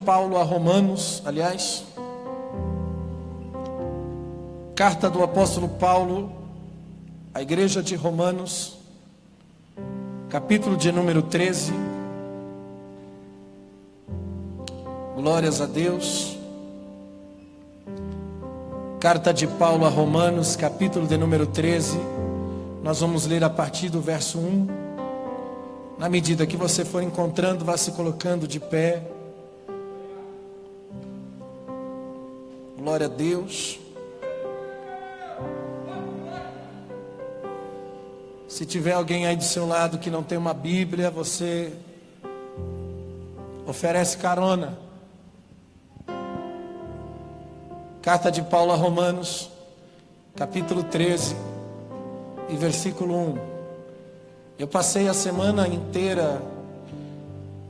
Paulo a Romanos, carta do apóstolo Paulo à igreja de Romanos, capítulo de número 13. Glórias a Deus. Carta de Paulo a Romanos, capítulo de número 13. Nós vamos ler a partir do verso 1. Na medida que você for encontrando, vá se colocando de pé. Glória a Deus. Se tiver alguém aí do seu lado que não tem uma Bíblia, você oferece carona. Carta de Paulo a Romanos, capítulo 13 e versículo 1. Eu passei a semana inteira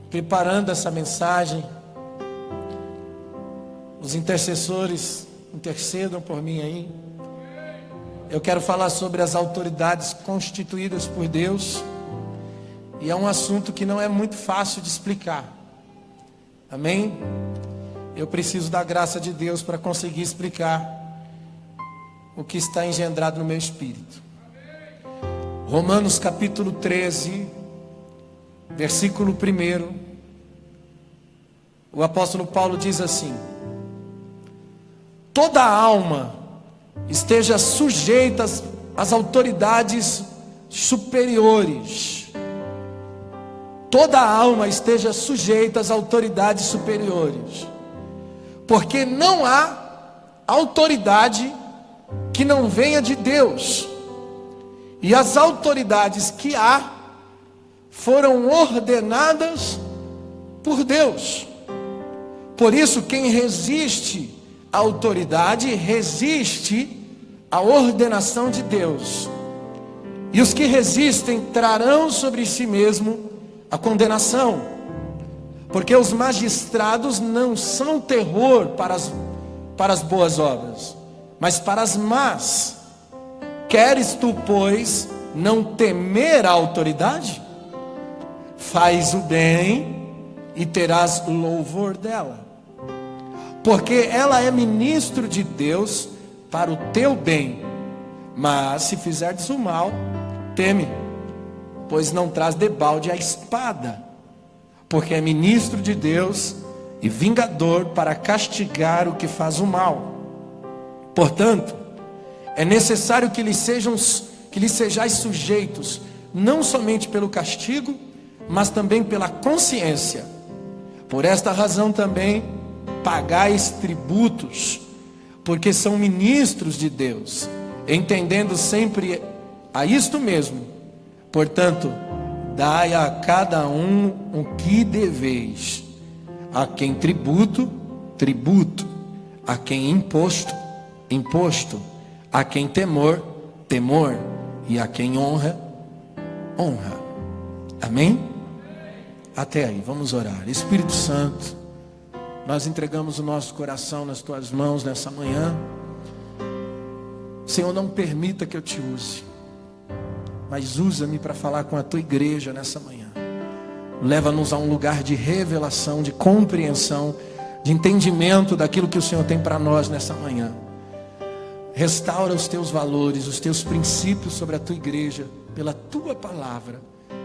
preparando essa mensagem. Os intercessores intercedam por mim aí. Eu quero falar sobre as autoridades constituídas por Deus. E é um assunto que não é muito fácil de explicar. Amém? Eu preciso da graça de Deus para conseguir explicar o que está engendrado no meu espírito. Romanos capítulo 13, versículo 1. O apóstolo Paulo diz assim: toda alma esteja sujeita às autoridades superiores. Toda alma esteja sujeita às autoridades superiores. Porque não há autoridade que não venha de Deus. E as autoridades que há foram ordenadas por Deus. Por isso, quem resiste à autoridade, resiste à ordenação de Deus. E os que resistem trarão sobre si mesmo a condenação. Porque os magistrados não são terror para as boas obras, mas para as más. Queres tu, pois, não temer a autoridade? Faz o bem e terás louvor dela. Porque ela é ministro de Deus para o teu bem. Mas se fizeres o mal, teme, pois não traz debalde a espada. Porque é ministro de Deus e vingador para castigar o que faz o mal. Portanto, é necessário que lhes sejais sujeitos, não somente pelo castigo, mas também pela consciência. Por esta razão também pagais tributos, porque são ministros de Deus, entendendo sempre a isto mesmo. Portanto, dai a cada um o que deveis. A quem tributo, tributo. A quem imposto, imposto. A quem temor, temor. E a quem honra, honra. Amém? Até aí, vamos orar. Espírito Santo, nós entregamos o nosso coração nas tuas mãos nessa manhã. Senhor, não permita que eu te use, mas usa-me para falar com a tua igreja nessa manhã. Leva-nos a um lugar de revelação, de compreensão, de entendimento daquilo que o Senhor tem para nós nessa manhã. Restaura os teus valores, os teus princípios sobre a tua igreja, pela tua palavra.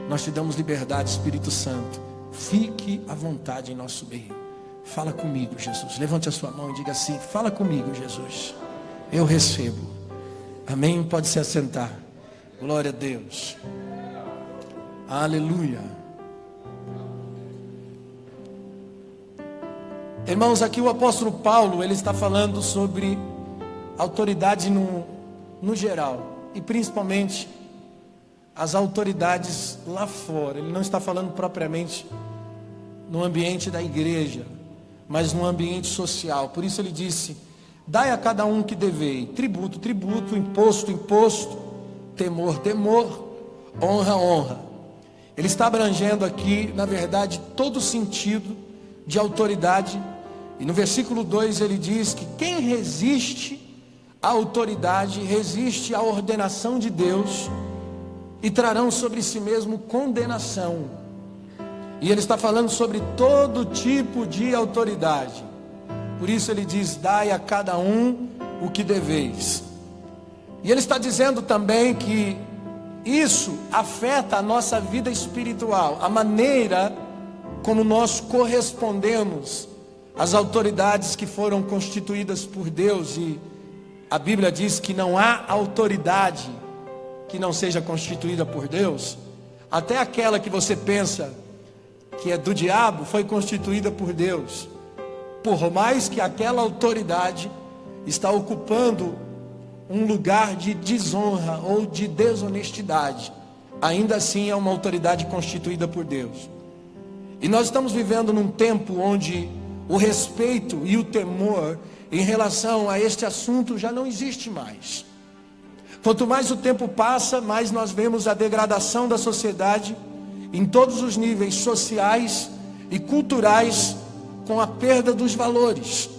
Nós te damos liberdade, Espírito Santo. Fique à vontade em nosso meio. Fala comigo, Jesus. Levante a sua mão e diga assim: fala comigo, Jesus. Eu recebo. Amém? Pode se assentar. Glória a Deus. Aleluia. Irmãos, aqui o apóstolo Paulo, ele está falando sobre autoridade no geral, e principalmente as autoridades lá fora. Ele não está falando propriamente no ambiente da igreja, mas no ambiente social. Por isso ele disse: dai a cada um que devei. Tributo, tributo. Imposto, imposto. Temor, temor. Honra, honra. Ele está abrangendo aqui, na verdade, todo o sentido de autoridade. E no versículo 2 ele diz que quem resiste à autoridade, resiste à ordenação de Deus, e trarão sobre si mesmo condenação. E ele está falando sobre todo tipo de autoridade. Por isso ele diz: dai a cada um o que deveis. E ele está dizendo também que isso afeta a nossa vida espiritual, a maneira como nós correspondemos às autoridades que foram constituídas por Deus. E a Bíblia diz que não há autoridade que não seja constituída por Deus. Até aquela que você pensa que é do diabo foi constituída por Deus. Por mais que aquela autoridade está ocupando um lugar de desonra ou de desonestidade, ainda assim é uma autoridade constituída por Deus. E nós estamos vivendo num tempo onde o respeito e o temor em relação a este assunto já não existe mais. Quanto mais o tempo passa, mais nós vemos a degradação da sociedade em todos os níveis sociais e culturais, com a perda dos valores.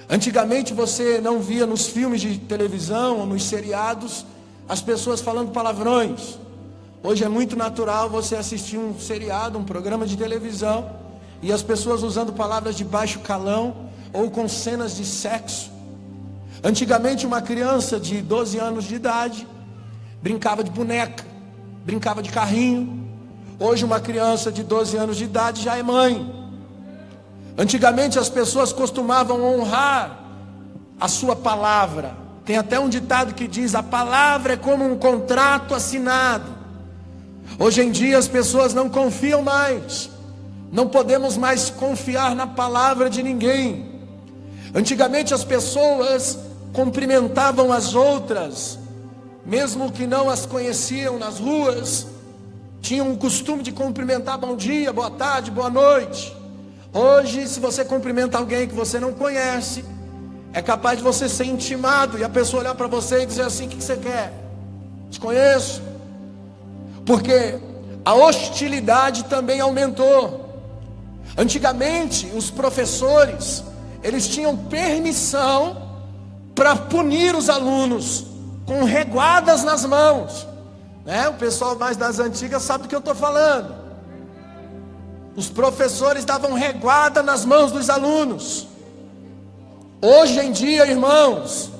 Antigamente você não via nos filmes de televisão ou nos seriados as pessoas falando palavrões. Hoje é muito natural você assistir um seriado, um programa de televisão, e as pessoas usando palavras de baixo calão ou com cenas de sexo. Antigamente uma criança de 12 anos de idade brincava de boneca, brincava de carrinho. Hoje uma criança de 12 anos de idade já é mãe. Antigamente as pessoas costumavam honrar a sua palavra. Tem até um ditado que diz: a palavra é como um contrato assinado. Hoje em dia as pessoas não confiam mais. Não podemos mais confiar na palavra de ninguém. Antigamente as pessoas cumprimentavam as outras, mesmo que não as conheciam nas ruas. Tinham o costume de cumprimentar: bom dia, boa tarde, boa noite. Hoje, se você cumprimenta alguém que você não conhece, é capaz de você ser intimado e a pessoa olhar para você e dizer assim: o que você quer? Te conheço. Porque a hostilidade também aumentou. Antigamente, os professores, eles tinham permissão para punir os alunos com reguadas nas mãos. O pessoal mais das antigas sabe do que eu estou falando. Os professores davam reguada nas mãos dos alunos. Hoje em dia, irmãos,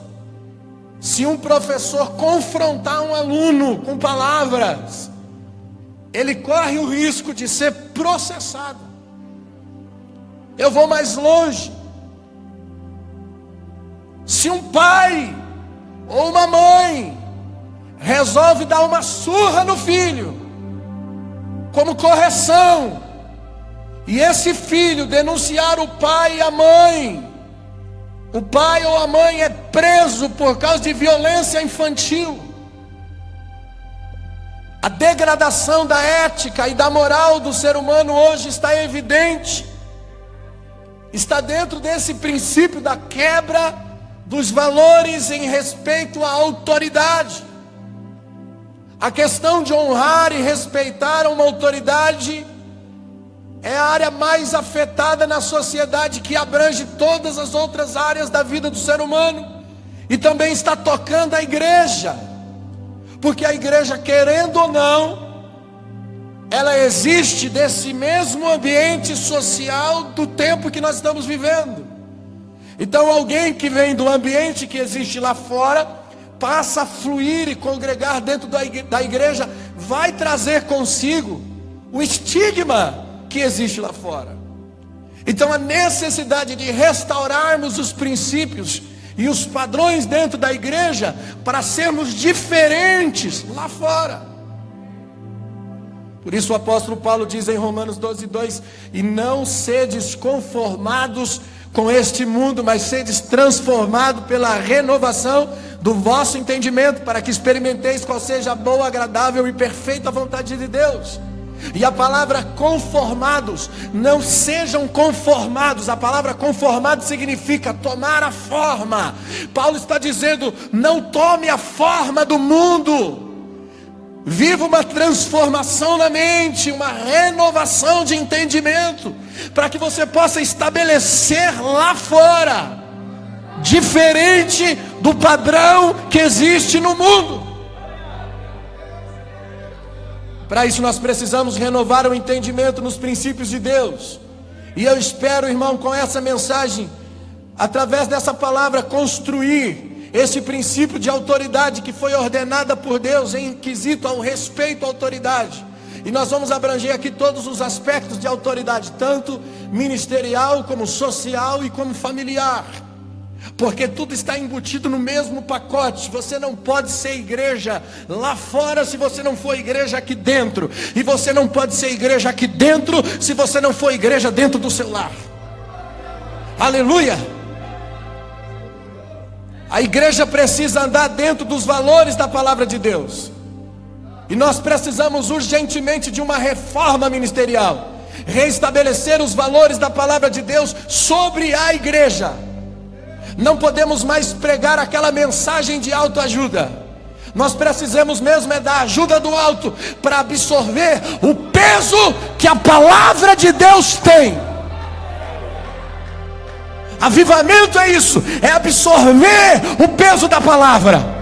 se um professor confrontar um aluno com palavras, ele corre o risco de ser processado. Eu vou mais longe. Se um pai ou uma mãe resolve dar uma surra no filho, como correção, e esse filho denunciar o pai e a mãe, o pai ou a mãe é preso por causa de violência infantil. A degradação da ética e da moral do ser humano hoje está evidente. Está dentro desse princípio da quebra dos valores em respeito à autoridade. A questão de honrar e respeitar uma autoridade é a área mais afetada na sociedade, que abrange todas as outras áreas da vida do ser humano. E também está tocando a igreja. Porque a igreja, querendo ou não, ela existe desse mesmo ambiente social do tempo que nós estamos vivendo. Então alguém que vem do ambiente que existe lá fora, passa a fluir e congregar dentro da igreja, vai trazer consigo o estigma que existe lá fora. Então a necessidade de restaurarmos os princípios e os padrões dentro da igreja, para sermos diferentes lá fora. Por isso o apóstolo Paulo diz em Romanos 12:2: e não sedes conformados com este mundo, mas sedes transformados pela renovação do vosso entendimento, para que experimenteis qual seja a boa, agradável e perfeita vontade de Deus. E a palavra conformados, não sejam conformados. A palavra conformado significa tomar a forma. Paulo está dizendo: não tome a forma do mundo. Viva uma transformação na mente, uma renovação de entendimento, para que você possa estabelecer lá fora, diferente do padrão que existe no mundo. Para isso nós precisamos renovar o entendimento nos princípios de Deus. E eu espero, irmão, com essa mensagem, através dessa palavra, construir esse princípio de autoridade que foi ordenada por Deus em quesito ao respeito à autoridade. E nós vamos abranger aqui todos os aspectos de autoridade, tanto ministerial, como social e como familiar. Porque tudo está embutido no mesmo pacote. Você não pode ser igreja lá fora se você não for igreja aqui dentro. E você não pode ser igreja aqui dentro se você não for igreja dentro do seu lar. Aleluia! A igreja precisa andar dentro dos valores da palavra de Deus. E nós precisamos urgentemente de uma reforma ministerial. Reestabelecer os valores da palavra de Deus sobre a igreja. Não podemos mais pregar aquela mensagem de autoajuda. Nós precisamos mesmo é da ajuda do alto para absorver o peso que a palavra de Deus tem. Avivamento é isso, é absorver o peso da palavra.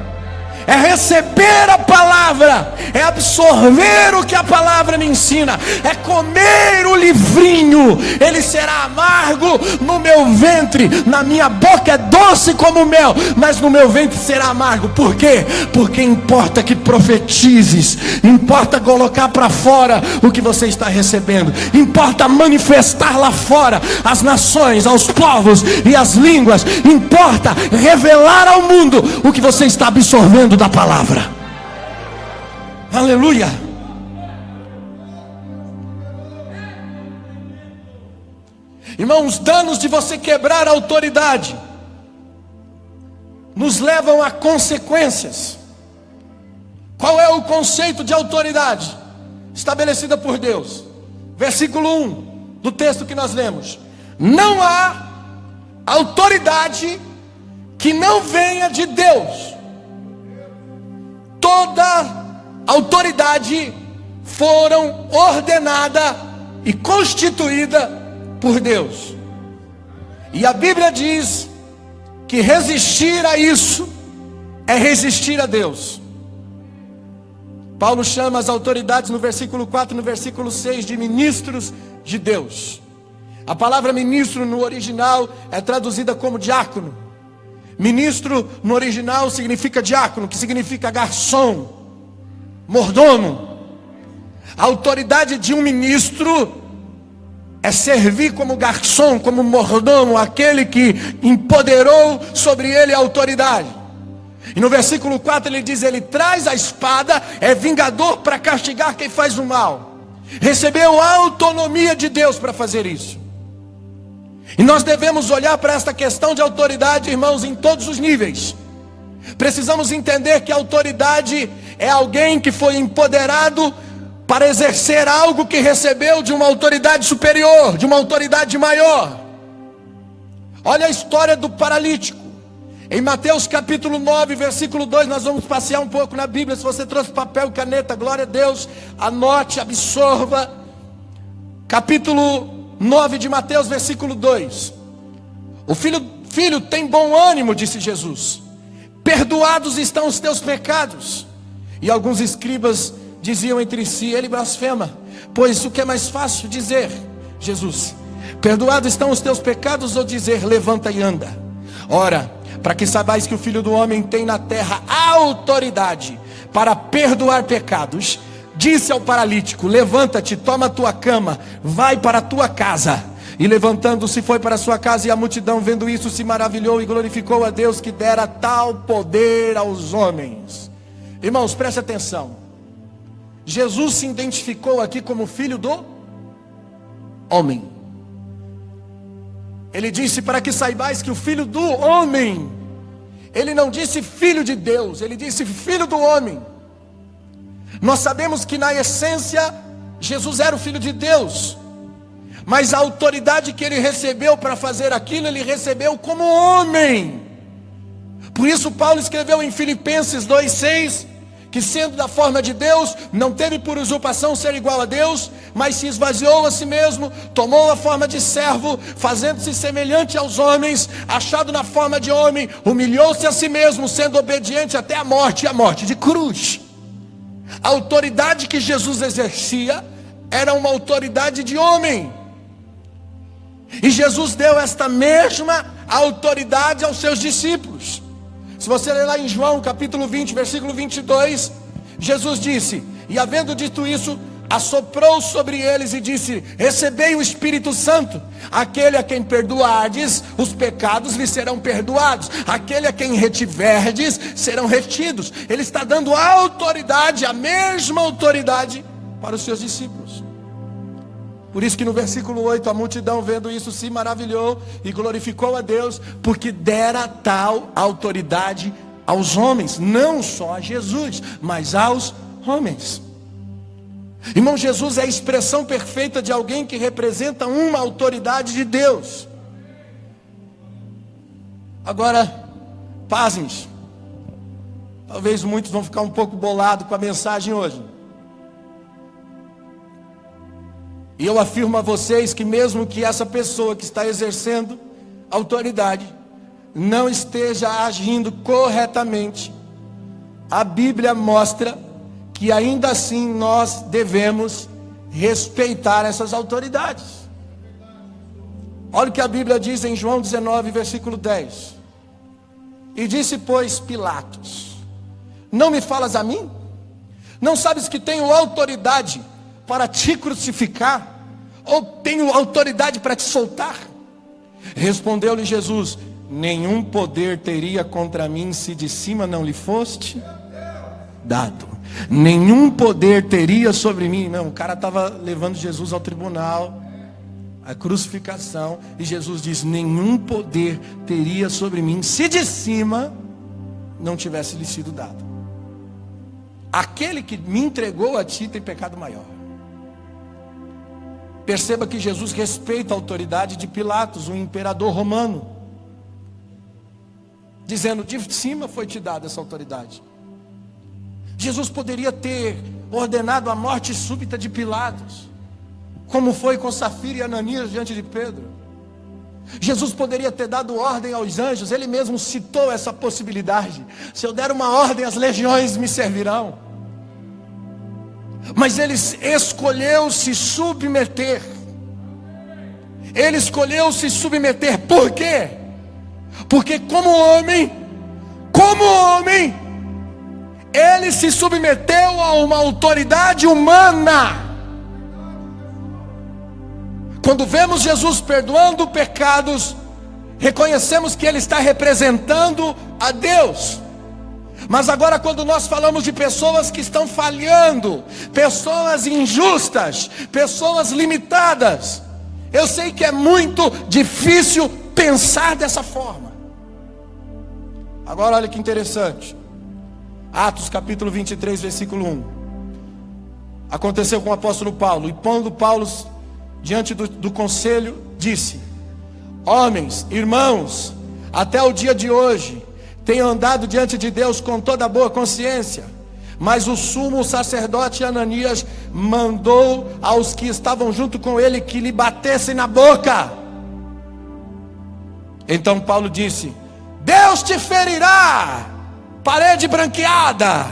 É receber a palavra, é absorver o que a palavra me ensina, é comer o livrinho. Ele será amargo no meu ventre, na minha boca é doce como mel, mas no meu ventre será amargo. Por quê? Porque importa que profetizes, importa colocar para fora o que você está recebendo, importa manifestar lá fora às nações, aos povos e às línguas, importa revelar ao mundo o que você está absorvendo da palavra. Aleluia. Irmãos, os danos de você quebrar a autoridade nos levam a consequências. Qual é o conceito de autoridade estabelecida por Deus? Versículo 1 do texto que nós lemos: não há autoridade que não venha de Deus. Toda autoridade foram ordenada e constituída por Deus. E a Bíblia diz que resistir a isso é resistir a Deus. Paulo chama as autoridades no versículo 4 e no versículo 6 de ministros de Deus. A palavra ministro no original é traduzida como diácono. Ministro no original significa diácono, que significa garçom, mordomo. A autoridade de um ministro é servir como garçom, como mordomo, aquele que empoderou sobre ele a autoridade. E no versículo 4 ele diz: ele traz a espada, é vingador para castigar quem faz o mal. Recebeu a autonomia de Deus para fazer isso. E nós devemos olhar para esta questão de autoridade, irmãos, em todos os níveis. Precisamos entender que a autoridade é alguém que foi empoderado para exercer algo que recebeu de uma autoridade superior, de uma autoridade maior. Olha a história do paralítico. Em Mateus capítulo 9, versículo 2, nós vamos passear um pouco na Bíblia. Se você trouxe papel e caneta, glória a Deus, anote, absorva. Capítulo 9 de Mateus, versículo 2. O filho tem bom ânimo, disse Jesus. Perdoados estão os teus pecados. E alguns escribas diziam entre si: ele blasfema, pois o que é mais fácil dizer, Jesus, perdoados estão os teus pecados, ou dizer, levanta e anda? Ora, para que saibais que o Filho do Homem tem na terra autoridade para perdoar pecados, disse ao paralítico: levanta-te, toma a tua cama, vai para a tua casa. E levantando-se foi para a sua casa, e a multidão vendo isso se maravilhou e glorificou a Deus que dera tal poder aos homens. Irmãos, preste atenção. Jesus se identificou aqui como filho do homem. Ele disse: para que saibais que o Filho do Homem. Ele não disse filho de Deus, ele disse filho do homem. Nós sabemos que na essência Jesus era o Filho de Deus, mas a autoridade que ele recebeu para fazer aquilo, ele recebeu como homem. Por isso Paulo escreveu em Filipenses 2,6 que, sendo da forma de Deus, não teve por usurpação ser igual a Deus, mas se esvaziou a si mesmo, tomou a forma de servo, fazendo-se semelhante aos homens, achado na forma de homem, humilhou-se a si mesmo, sendo obediente até a morte, e a morte de cruz. A autoridade que Jesus exercia era uma autoridade de homem. E Jesus deu esta mesma autoridade aos seus discípulos. Se você ler lá em João capítulo 20, versículo 22, Jesus disse: e havendo dito isso, assoprou sobre eles e disse: recebei o Espírito Santo. Aquele a quem perdoardes os pecados lhe serão perdoados, aquele a quem retiverdes serão retidos. Ele está dando autoridade, a mesma autoridade, para os seus discípulos. Por isso que no versículo 8, a multidão vendo isso se maravilhou e glorificou a Deus, porque dera tal autoridade aos homens, não só a Jesus, mas aos homens. Irmão, Jesus é a expressão perfeita de alguém que representa uma autoridade de Deus. Agora, pasme-se. Talvez muitos vão ficar um pouco bolados com a mensagem hoje. E eu afirmo a vocês que mesmo que essa pessoa que está exercendo autoridade não esteja agindo corretamente, a Bíblia mostra que ainda assim nós devemos respeitar essas autoridades. Olha o que a Bíblia diz em João 19, versículo 10. E disse, pois, Pilatos: não me falas a mim? Não sabes que tenho autoridade para te crucificar? Ou tenho autoridade para te soltar? Respondeu-lhe Jesus: nenhum poder teria contra mim se de cima não lhe foste dado. Nenhum poder teria sobre mim. Não, o cara estava levando Jesus ao tribunal, a crucificação, e Jesus diz: nenhum poder teria sobre mim se de cima não tivesse lhe sido dado. Aquele que me entregou a ti tem pecado maior. Perceba que Jesus respeita a autoridade de Pilatos, o imperador romano, dizendo: de cima foi te dada essa autoridade. Jesus poderia ter ordenado a morte súbita de Pilatos, como foi com Safira e Ananias diante de Pedro. Jesus poderia ter dado ordem aos anjos. Ele mesmo citou essa possibilidade: se eu der uma ordem, as legiões me servirão. Mas ele escolheu se submeter. Ele escolheu se submeter. Por quê? Porque como homem, ele se submeteu a uma autoridade humana. Quando vemos Jesus perdoando pecados, reconhecemos que ele está representando a Deus. Mas agora, quando nós falamos de pessoas que estão falhando, pessoas injustas, pessoas limitadas, eu sei que é muito difícil pensar dessa forma. Agora olha que interessante. Atos capítulo 23, versículo 1. Aconteceu com o apóstolo Paulo. E pondo Paulo diante do conselho, disse: homens, irmãos, até o dia de hoje tenho andado diante de Deus com toda boa consciência. Mas o sumo sacerdote Ananias mandou aos que estavam junto com ele que lhe batessem na boca. Então Paulo disse: Deus te ferirá, parede branqueada.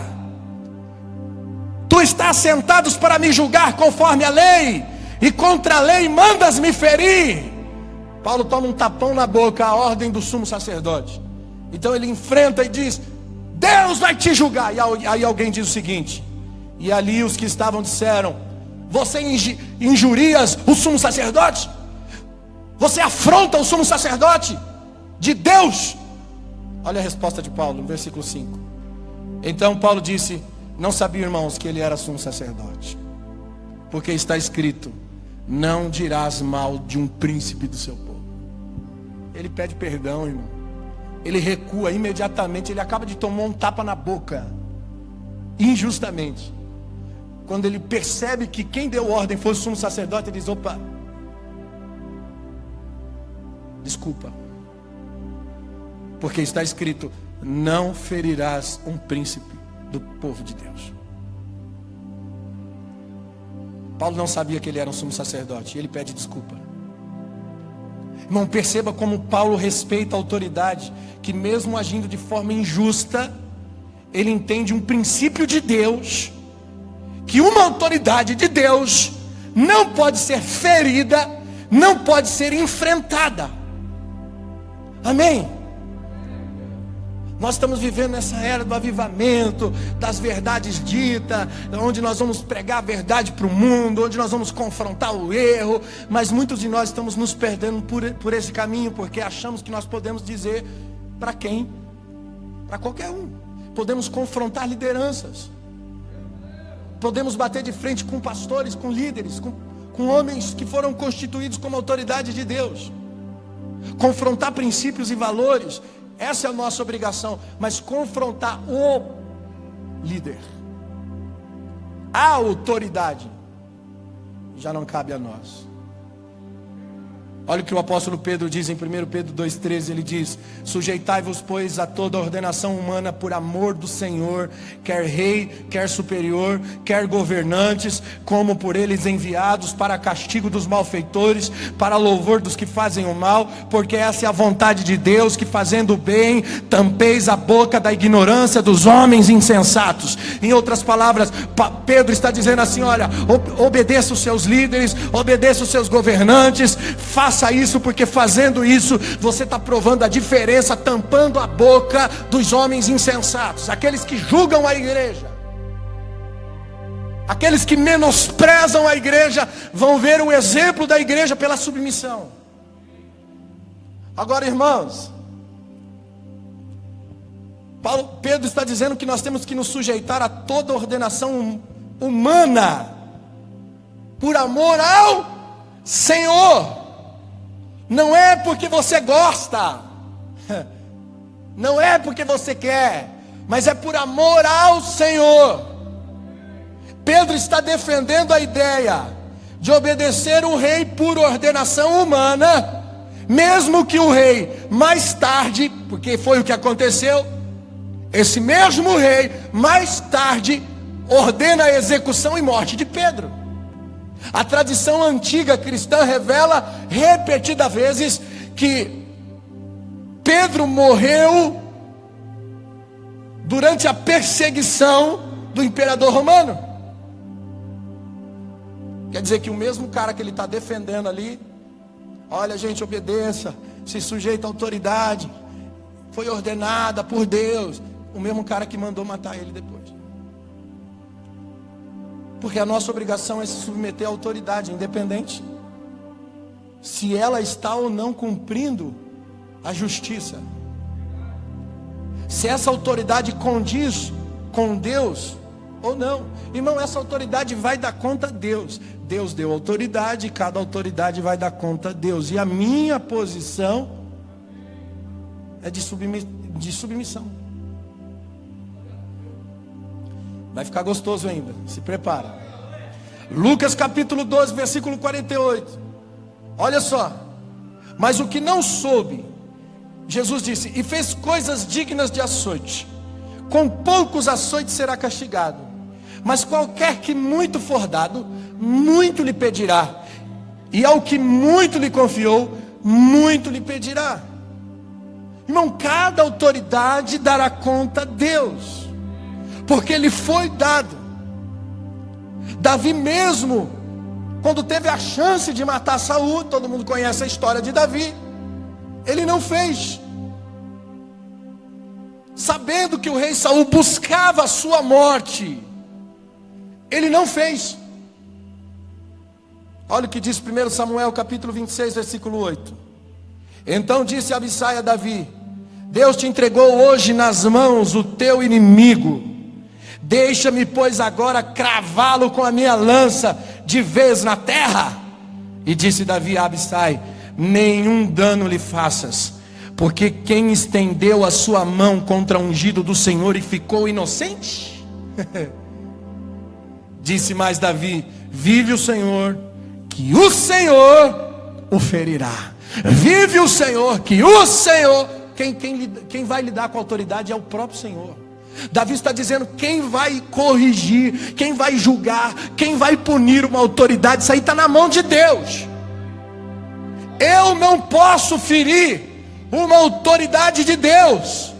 Tu estás sentados para me julgar conforme a lei, e contra a lei mandas me ferir. Paulo toma um tapão na boca, a ordem do sumo sacerdote. Então ele enfrenta e diz: Deus vai te julgar. E aí alguém diz o seguinte, e ali os que estavam disseram: você injurias o sumo sacerdote? Você afronta o sumo sacerdote de Deus? Olha a resposta de Paulo no versículo 5. Então Paulo disse: não sabia, irmãos, que ele era sumo sacerdote, porque está escrito: não dirás mal de um príncipe do seu povo. Ele pede perdão, irmão. Ele recua imediatamente. Ele acaba de tomar um tapa na boca, injustamente. Quando ele percebe que quem deu ordem foi o sumo sacerdote, ele diz: opa, desculpa, porque está escrito: não ferirás um príncipe do povo de Deus. Paulo não sabia que ele era um sumo sacerdote, e ele pede desculpa. Irmão, perceba como Paulo respeita a autoridade, que mesmo agindo de forma injusta, ele entende um princípio de Deus, que uma autoridade de Deus não pode ser ferida, não pode ser enfrentada. Amém? Nós estamos vivendo nessa era do avivamento, das verdades ditas, onde nós vamos pregar a verdade para o mundo, onde nós vamos confrontar o erro, mas muitos de nós estamos nos perdendo por esse caminho, porque achamos que nós podemos dizer para quem? Para qualquer um. Podemos confrontar lideranças, podemos bater de frente com pastores, com líderes, com homens que foram constituídos como autoridade de Deus, confrontar princípios e valores. Essa é a nossa obrigação. Mas confrontar o líder, a autoridade, já não cabe a nós. Olha o que o apóstolo Pedro diz em 1 Pedro 2,13, ele diz: sujeitai-vos, pois, a toda ordenação humana por amor do Senhor, quer rei, quer superior, quer governantes, como por eles enviados para castigo dos malfeitores, para louvor dos que fazem o mal, porque essa é a vontade de Deus, que fazendo o bem, tampeis a boca da ignorância dos homens insensatos. Em outras palavras, Pedro está dizendo assim: olha, obedeça os seus líderes, obedeça os seus governantes, faça isso, porque fazendo isso você está provando a diferença, tampando a boca dos homens insensatos, aqueles que julgam a igreja, aqueles que menosprezam a igreja, vão ver o exemplo da igreja pela submissão. Agora, irmãos, Pedro está dizendo que nós temos que nos sujeitar a toda ordenação humana, por amor ao Senhor. Não é porque você gosta, não é porque você quer, mas é por amor ao Senhor. Pedro está defendendo a ideia de obedecer o rei por ordenação humana, mesmo que o rei mais tarde, porque foi o que aconteceu, esse mesmo rei mais tarde ordena a execução e morte de Pedro. A tradição antiga cristã revela repetidas vezes que Pedro morreu durante a perseguição do imperador romano. Quer dizer que o mesmo cara que ele está defendendo ali, olha, gente, obedeça, se sujeita à autoridade, foi ordenada por Deus, o mesmo cara que mandou matar ele depois. Porque a nossa obrigação é se submeter à autoridade, independente se ela está ou não cumprindo a justiça, se essa autoridade condiz com Deus ou não. Irmão, essa autoridade vai dar conta a Deus. Deus deu autoridade, cada autoridade vai dar conta a Deus. E a minha posição é de submissão. Vai ficar gostoso ainda, se prepara. Lucas capítulo 12, versículo 48. Olha só. Mas o que não soube, Jesus disse, e fez coisas dignas de açoite, com poucos açoites será castigado. Mas qualquer que muito for dado, muito lhe pedirá. E ao que muito lhe confiou, muito lhe pedirá. Irmão, cada autoridade dará conta a Deus, porque lhe foi dado. Davi mesmo, quando teve a chance de matar Saul, todo mundo conhece a história de Davi, ele não fez, sabendo que o rei Saul buscava a sua morte, ele não fez. Olha o que diz 1 Samuel capítulo 26, versículo 8. Então disse Abissai a Davi: Deus te entregou hoje nas mãos o teu inimigo, deixa-me pois agora cravá-lo com a minha lança de vez na terra. E disse Davi a Abissai: nenhum dano lhe faças, porque quem estendeu a sua mão contra o ungido do Senhor e ficou inocente? Disse mais Davi: vive o Senhor, que o Senhor o ferirá. Vive o Senhor, que o Senhor, quem vai lidar com a autoridade é o próprio Senhor. Davi está dizendo, quem vai corrigir, quem vai julgar, quem vai punir uma autoridade, isso aí está na mão de Deus. Eu não posso ferir uma autoridade de Deus.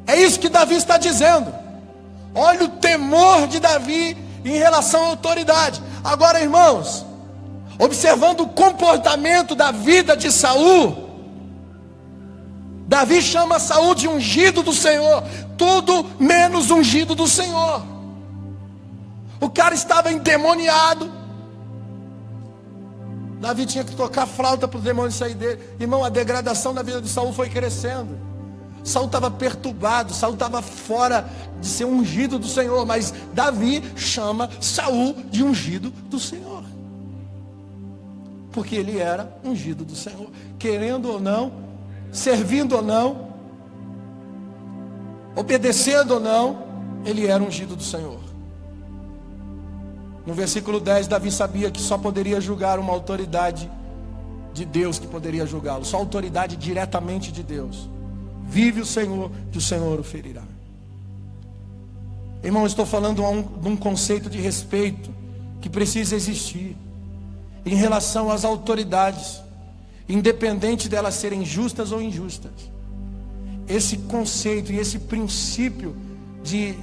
É isso que Davi está dizendo. Olha o temor de Davi em relação à autoridade. Agora, irmãos, observando o comportamento da vida de Saul, Davi chama Saul de ungido do Senhor, tudo menos ungido do Senhor. O cara estava endemoniado. Davi tinha que tocar flauta para os demônios sair dele. Irmão, a degradação da vida de Saul foi crescendo. Saul estava perturbado, Saul estava fora de ser ungido do Senhor. Mas Davi chama Saul de ungido do Senhor, porque ele era ungido do Senhor. Querendo ou não, servindo ou não, obedecendo ou não, ele era ungido do Senhor. No versículo 10, Davi sabia que só poderia julgar uma autoridade de Deus que poderia julgá-lo. Só autoridade diretamente de Deus. Vive o Senhor, que o Senhor o ferirá. Irmão, eu estou falando de um conceito de respeito que precisa existir em relação às autoridades, independente delas serem justas ou injustas. Esse conceito e esse princípio de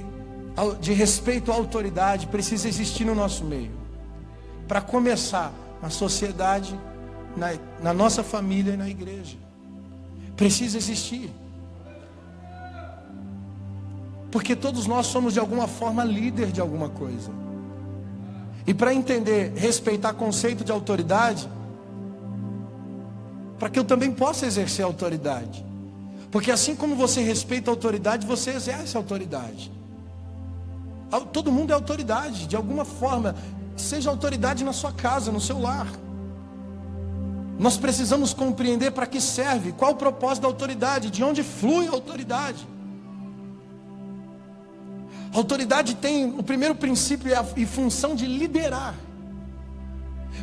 respeito à autoridade precisa existir no nosso meio. Para começar, na sociedade, na nossa família e na igreja. Precisa existir. Porque todos nós somos de alguma forma líder de alguma coisa. E para entender, respeitar conceito de autoridade, para que eu também possa exercer autoridade. Porque assim como você respeita a autoridade, você exerce a autoridade. Todo mundo é autoridade, de alguma forma. Seja autoridade na sua casa, no seu lar. Nós precisamos compreender para que serve, qual o propósito da autoridade, de onde flui a autoridade. A autoridade tem o primeiro princípio e função de liderar.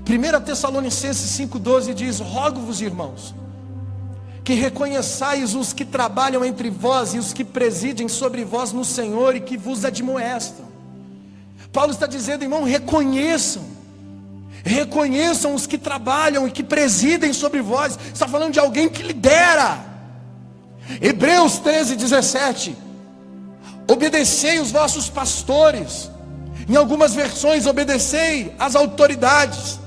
1 Tessalonicenses 5,12 diz: rogo-vos, irmãos, que reconheçais os que trabalham entre vós e os que presidem sobre vós no Senhor e que vos admoestam. Paulo está dizendo, irmão, reconheçam os que trabalham e que presidem sobre vós. Está falando de alguém que lidera. Hebreus 13:17, obedecei os vossos pastores. Em algumas versões, obedecei às autoridades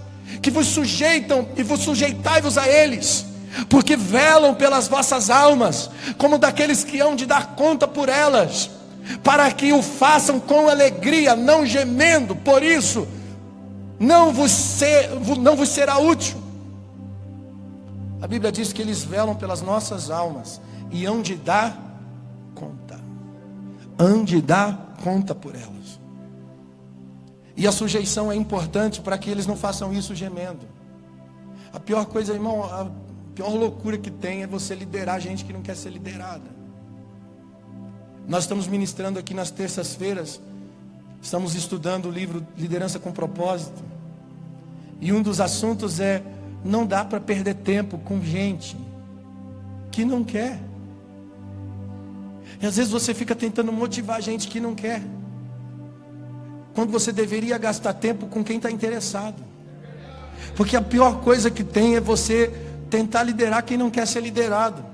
que vos sujeitam, e vos sujeitai-vos a eles, porque velam pelas vossas almas, como daqueles que hão de dar conta por elas, para que o façam com alegria, não gemendo. Por isso, não vos será útil. A Bíblia diz que eles velam pelas nossas almas e hão de dar conta. Hão de dar conta por elas. E a sujeição é importante para que eles não façam isso gemendo. A pior coisa, irmão, a pior loucura que tem é você liderar gente que não quer ser liderada. Nós estamos ministrando aqui nas terças-feiras, estamos estudando o livro Liderança com Propósito. E um dos assuntos é: não dá para perder tempo com gente que não quer. E às vezes você fica tentando motivar gente que não quer, quando você deveria gastar tempo com quem está interessado. Porque a pior coisa que tem é você tentar liderar quem não quer ser liderado.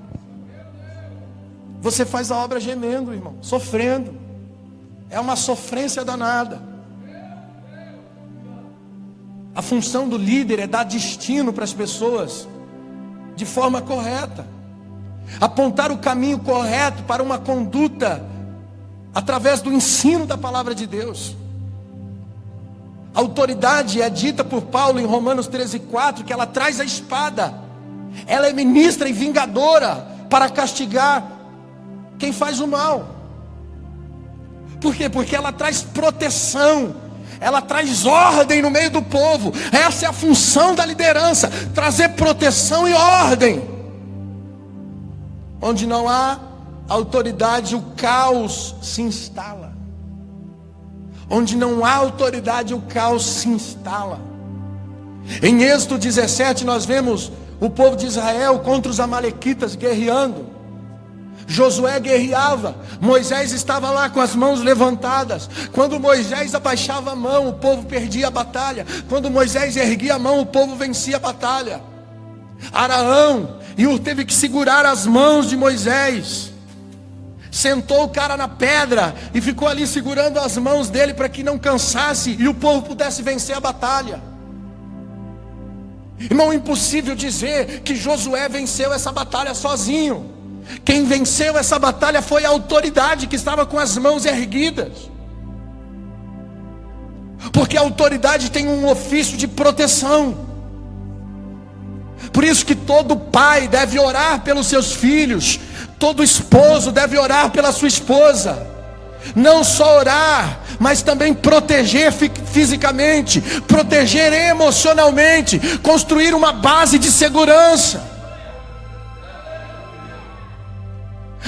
Você faz a obra gemendo, irmão, sofrendo. É uma sofrência danada. A função do líder é dar destino para as pessoas de forma correta, apontar o caminho correto para uma conduta através do ensino da palavra de Deus. A autoridade é dita por Paulo em Romanos 13:4, que ela traz a espada. Ela é ministra e vingadora para castigar quem faz o mal. Por quê? Porque ela traz proteção, ela traz ordem no meio do povo. Essa é a função da liderança: trazer proteção e ordem. Onde não há autoridade, o caos se instala. Onde não há autoridade, o caos se instala. Em Êxodo 17 nós vemos o povo de Israel contra os amalequitas guerreando. Josué guerreava, Moisés estava lá com as mãos levantadas. Quando Moisés abaixava a mão, o povo perdia a batalha. Quando Moisés erguia a mão, o povo vencia a batalha. Arão teve que segurar as mãos de Moisés. sentou o cara na pedra e ficou ali segurando as mãos dele para que não cansasse e o povo pudesse vencer a batalha. Irmão, é impossível dizer que Josué venceu essa batalha sozinho. Quem venceu essa batalha foi a autoridade que estava com as mãos erguidas. Porque a autoridade tem um ofício de proteção. Por isso que todo pai deve orar pelos seus filhos, todo esposo deve orar pela sua esposa. Não só orar, mas também proteger fisicamente, proteger emocionalmente, construir uma base de segurança.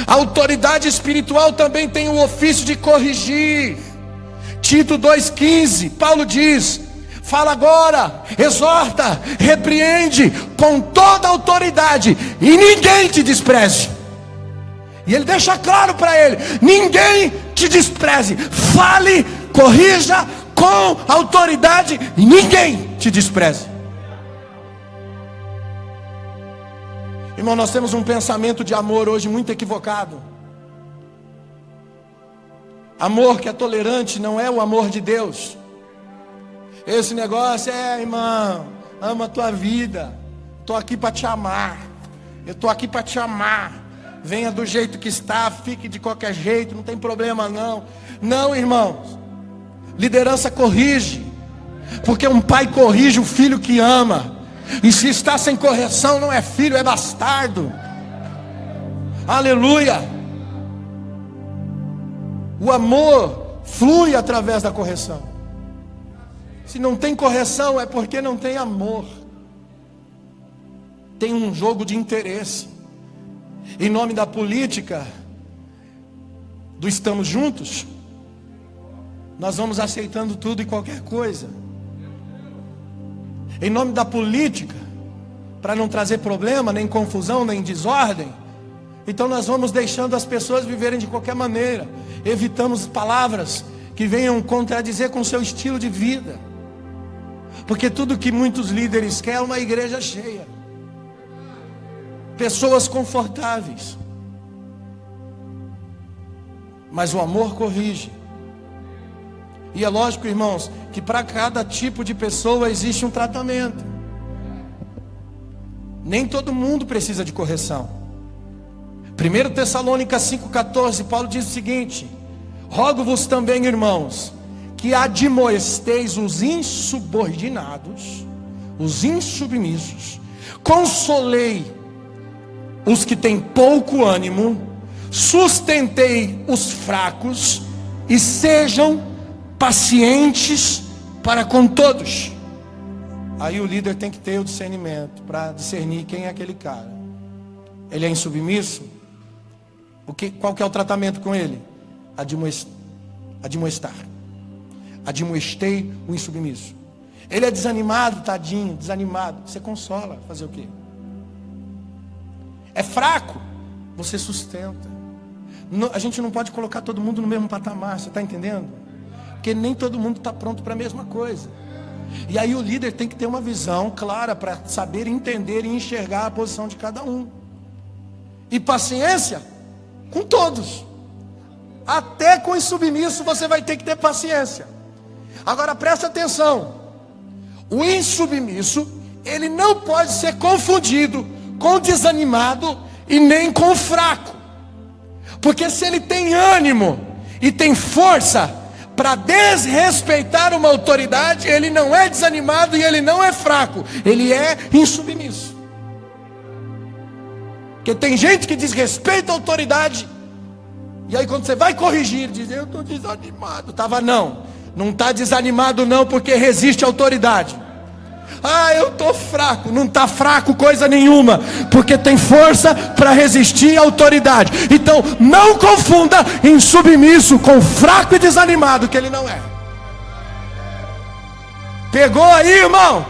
A autoridade espiritual também tem o ofício de corrigir. Tito 2,15, Paulo diz: fala agora, exorta, repreende com toda a autoridade, e ninguém te despreze. E ele deixa claro para ele: ninguém te despreze. Fale, corrija com autoridade, e ninguém te despreze. Irmão, nós temos um pensamento de amor hoje muito equivocado. Amor que é tolerante não é o amor de Deus. Esse negócio irmão, ama a tua vida. Estou aqui para te amar. Eu estou aqui para te amar. Venha do jeito que está, fique de qualquer jeito, não tem problema não. Não, irmãos. Liderança corrige. Porque um pai corrige o filho que ama. E se está sem correção, não é filho, é bastardo. Aleluia. O amor flui através da correção. Se não tem correção, é porque não tem amor. Tem um jogo de interesse. Em nome da política do estamos juntos, nós vamos aceitando tudo e qualquer coisa. Em nome da política, para não trazer problema, nem confusão, nem desordem, então nós vamos deixando as pessoas viverem de qualquer maneira. Evitamos palavras que venham contradizer com o seu estilo de vida. Porque tudo que muitos líderes querem é uma igreja cheia. Pessoas confortáveis. Mas o amor corrige. E é lógico, irmãos, que para cada tipo de pessoa existe um tratamento. Nem todo mundo precisa de correção. 1 Tessalônicas 5,14, Paulo diz o seguinte: rogo-vos também, irmãos, que admoesteis os insubordinados, os insubmissos, consolei os que têm pouco ânimo, sustentei os fracos e sejam pacientes para com todos. Aí o líder tem que ter o discernimento para discernir quem é aquele cara. Ele é insubmisso? Qual que é o tratamento com ele? Admoestar. Admoestei o insubmisso. Ele é desanimado, tadinho, desanimado. Você consola, fazer o quê? É fraco, você sustenta. A gente não pode colocar todo mundo no mesmo patamar, você está entendendo? Porque nem todo mundo está pronto para a mesma coisa. E aí o líder tem que ter uma visão clara para saber entender e enxergar a posição de cada um. E paciência com todos. Até com o insubmisso você vai ter que ter paciência. Agora presta atenção. O insubmisso, ele não pode ser confundido com o desanimado e nem com o fraco. Porque se ele tem ânimo e tem força para desrespeitar uma autoridade, ele não é desanimado e ele não é fraco, ele é insubmisso. Porque tem gente que desrespeita a autoridade, e aí quando você vai corrigir, diz: eu estou desanimado. Não está desanimado não, porque resiste à autoridade. Eu estou fraco. Não está fraco coisa nenhuma, porque tem força para resistir à autoridade. Então não confunda insubmisso com fraco e desanimado, que ele não é. Pegou aí, irmão?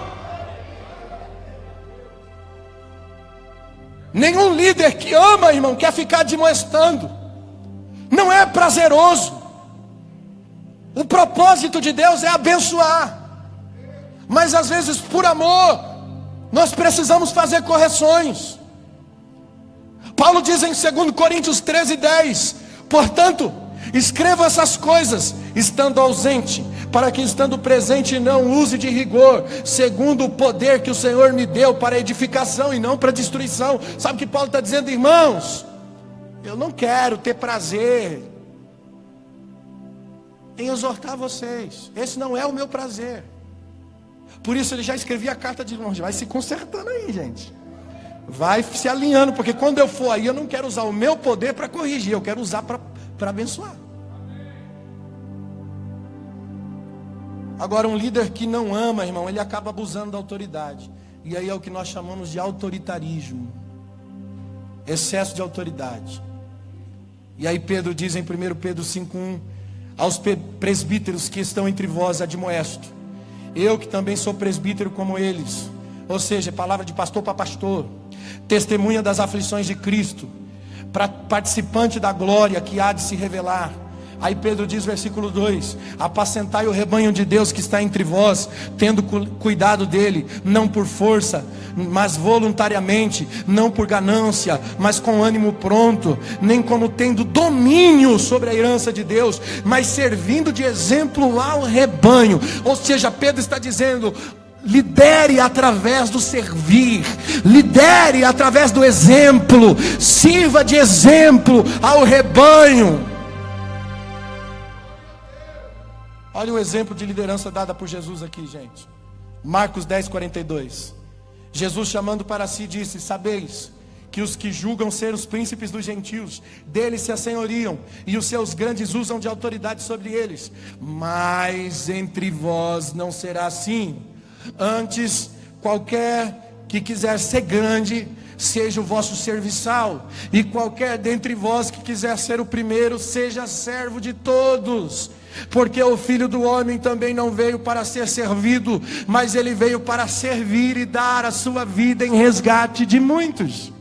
Nenhum líder que ama, irmão, quer ficar admoestando. Não é prazeroso. O propósito de Deus é abençoar. Mas às vezes por amor nós precisamos fazer correções. Paulo diz em 2 Coríntios 13:10: Portanto, escreva essas coisas, estando ausente, para que estando presente não use de rigor, segundo o poder que o Senhor me deu para edificação e não para destruição. Sabe o que Paulo está dizendo, irmãos? Eu não quero ter prazer em exortar vocês. Esse não é o meu prazer. Por isso ele já escrevia a carta de longe. Vai se consertando aí, gente. Vai se alinhando, porque quando eu for aí, eu não quero usar o meu poder para corrigir, eu quero usar para abençoar. Agora, um líder que não ama, irmão, ele acaba abusando da autoridade. E aí é o que nós chamamos de autoritarismo. Excesso de autoridade. E aí Pedro diz em 1 Pedro 5,1: aos presbíteros que estão entre vós admoesto, eu que também sou presbítero como eles. Ou seja, palavra de pastor para pastor, testemunha das aflições de Cristo, participante da glória que há de se revelar. Aí Pedro diz, versículo 2: apacentai o rebanho de Deus que está entre vós, tendo cuidado dele, não por força, mas voluntariamente, não por ganância, mas com ânimo pronto, nem como tendo domínio sobre a herança de Deus, mas servindo de exemplo ao rebanho. Ou seja, Pedro está dizendo: lidere através do servir, lidere através do exemplo, sirva de exemplo ao rebanho. Olha o exemplo de liderança dada por Jesus aqui, gente. Marcos 10:42. Jesus, chamando para si, disse: sabeis que os que julgam ser os príncipes dos gentios, deles se assenhoriam, e os seus grandes usam de autoridade sobre eles. Mas entre vós não será assim. Antes, qualquer que quiser ser grande, seja o vosso serviçal, e qualquer dentre vós que quiser ser o primeiro, seja servo de todos. Porque o Filho do Homem também não veio para ser servido, mas ele veio para servir e dar a sua vida em resgate de muitos.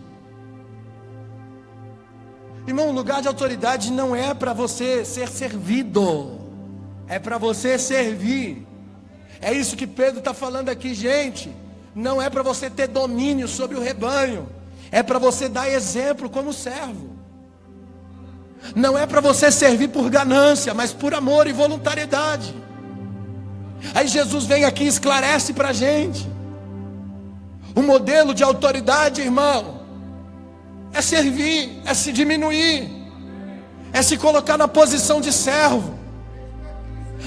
Irmão, o lugar de autoridade não é para você ser servido, é para você servir. É isso que Pedro está falando aqui, gente. Não é para você ter domínio sobre o rebanho, é para você dar exemplo como servo. Não é para você servir por ganância, mas por amor e voluntariedade. Aí Jesus vem aqui e esclarece para a gente. O modelo de autoridade, irmão, é servir, é se diminuir, é se colocar na posição de servo.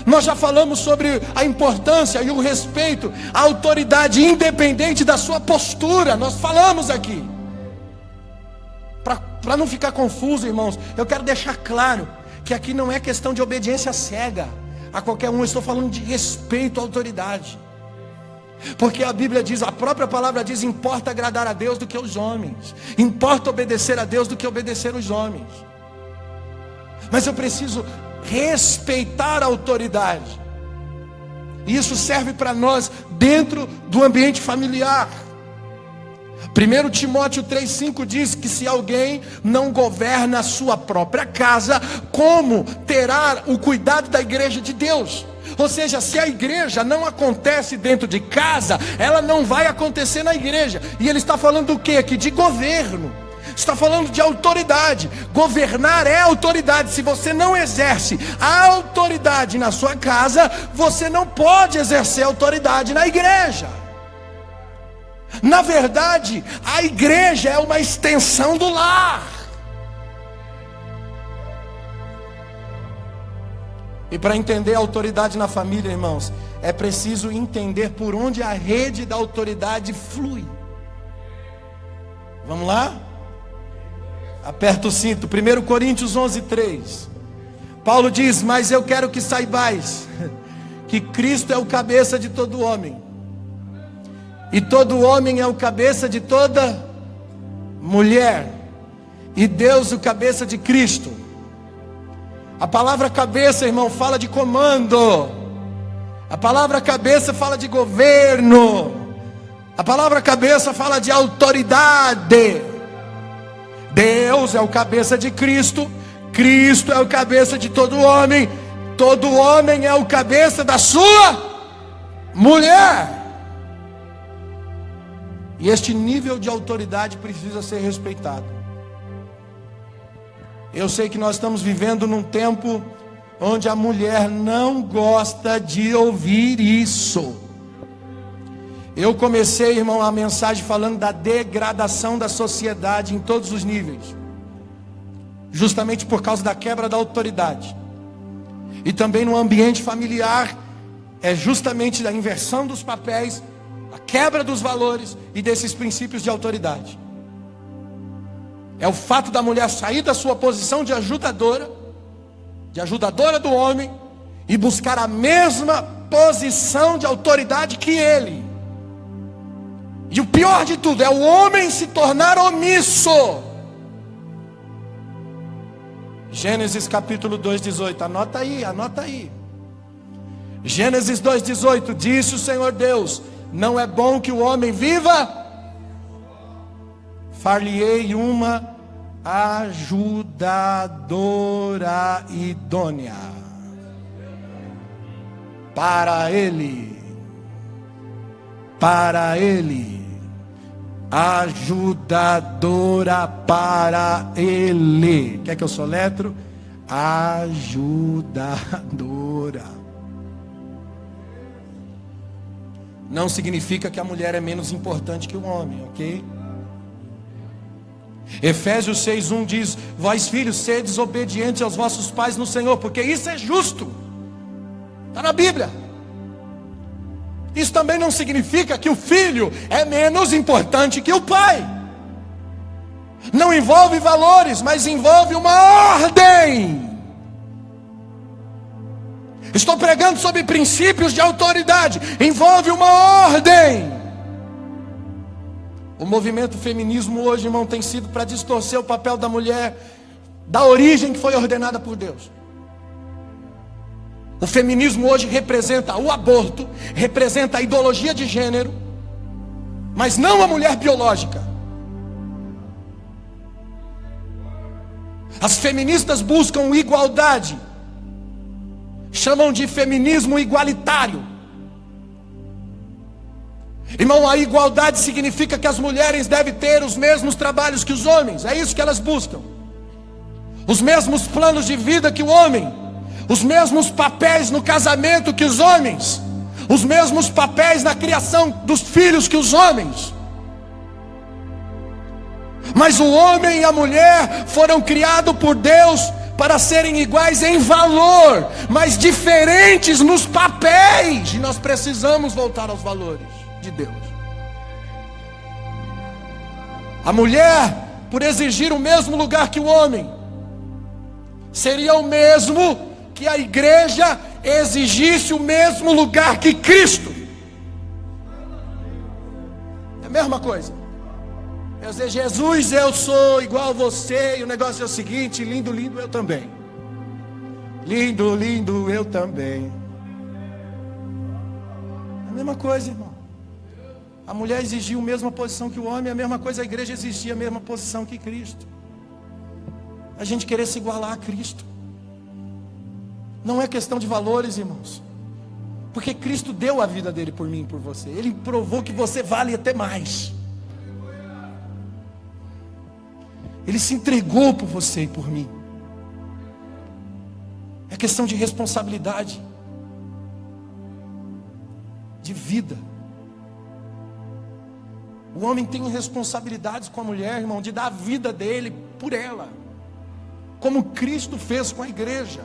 Nós já falamos sobre a importância e o respeito à autoridade, independente da sua postura. Nós falamos aqui. Para não ficar confuso, irmãos, eu quero deixar claro que aqui não é questão de obediência cega a qualquer um. Eu estou falando de respeito à autoridade. Porque a Bíblia diz, a própria palavra diz: importa agradar a Deus do que os homens, importa obedecer a Deus do que obedecer os homens. Mas eu preciso respeitar a autoridade. E isso serve para nós dentro do ambiente familiar. 1 Timóteo 3,5 diz que se alguém não governa a sua própria casa, como terá o cuidado da igreja de Deus? Ou seja, se a igreja não acontece dentro de casa, ela não vai acontecer na igreja. E ele está falando do que aqui? De governo. Está falando de autoridade. Governar é autoridade. Se você não exerce a autoridade na sua casa, você não pode exercer autoridade na igreja. Na verdade, a igreja é uma extensão do lar. E para entender a autoridade na família, irmãos, é preciso entender por onde a rede da autoridade flui. Vamos lá? Aperta o cinto. 1 Coríntios 11:3. Paulo diz: mas eu quero que saibais que Cristo é o cabeça de todo homem, e todo homem é o cabeça de toda mulher, e Deus o cabeça de Cristo. A palavra cabeça, irmão, fala de comando. A palavra cabeça fala de governo. A palavra cabeça fala de autoridade. Deus é o cabeça de Cristo, Cristo é o cabeça de todo homem é o cabeça da sua mulher. E este nível de autoridade precisa ser respeitado. Eu sei que nós estamos vivendo num tempo onde a mulher não gosta de ouvir isso. Eu comecei, irmão, a mensagem falando da degradação da sociedade em todos os níveis, justamente por causa da quebra da autoridade. E também no ambiente familiar, é justamente da inversão dos papéis, a quebra dos valores e desses princípios de autoridade. É o fato da mulher sair da sua posição de ajudadora do homem, e buscar a mesma posição de autoridade que ele. E o pior de tudo é o homem se tornar omisso. Gênesis capítulo 2:18, anota aí. Gênesis 2:18, disse o Senhor Deus: não é bom que o homem viva, far-lhe-ei uma ajudadora idônea para ele, ajudadora para ele. Quer que eu soletro? Ajudadora. Não significa que a mulher é menos importante que o homem, ok? Efésios 6:1 diz: vós filhos, sedes obedientes aos vossos pais no Senhor, porque isso é justo. Está na Bíblia. Isso também não significa que o filho é menos importante que o pai. Não envolve valores, mas envolve uma ordem. Estou pregando sobre princípios de autoridade. Envolve uma ordem. O movimento feminismo hoje, irmão, tem sido para distorcer o papel da mulher da origem que foi ordenada por Deus. O feminismo hoje representa o aborto, representa a ideologia de gênero, mas não a mulher biológica. As feministas buscam igualdade, chamam de feminismo igualitário. Irmão, a igualdade significa que as mulheres devem ter os mesmos trabalhos que os homens. É isso que elas buscam. Os mesmos planos de vida que o homem. Os mesmos papéis no casamento que os homens. Os mesmos papéis na criação dos filhos que os homens. Mas o homem e a mulher foram criados por Deus para serem iguais em valor, mas diferentes nos papéis. E nós precisamos voltar aos valores de Deus. A mulher, por exigir o mesmo lugar que o homem, seria o mesmo que a igreja exigisse o mesmo lugar que Cristo. É a mesma coisa. Eu dizer, Jesus, eu sou igual a você, e o negócio é o seguinte: lindo, lindo, eu também. Lindo, lindo, eu também. É a mesma coisa, irmão. A mulher exigia a mesma posição que o homem, a mesma coisa a igreja exigia a mesma posição que Cristo. A gente querer se igualar a Cristo. Não é questão de valores, irmãos. Porque Cristo deu a vida dele por mim e por você. Ele provou que você vale até mais. Ele se entregou por você e por mim. É questão de responsabilidade, de vida. O homem tem responsabilidades com a mulher, irmão, de dar a vida dele por ela, como Cristo fez com a igreja.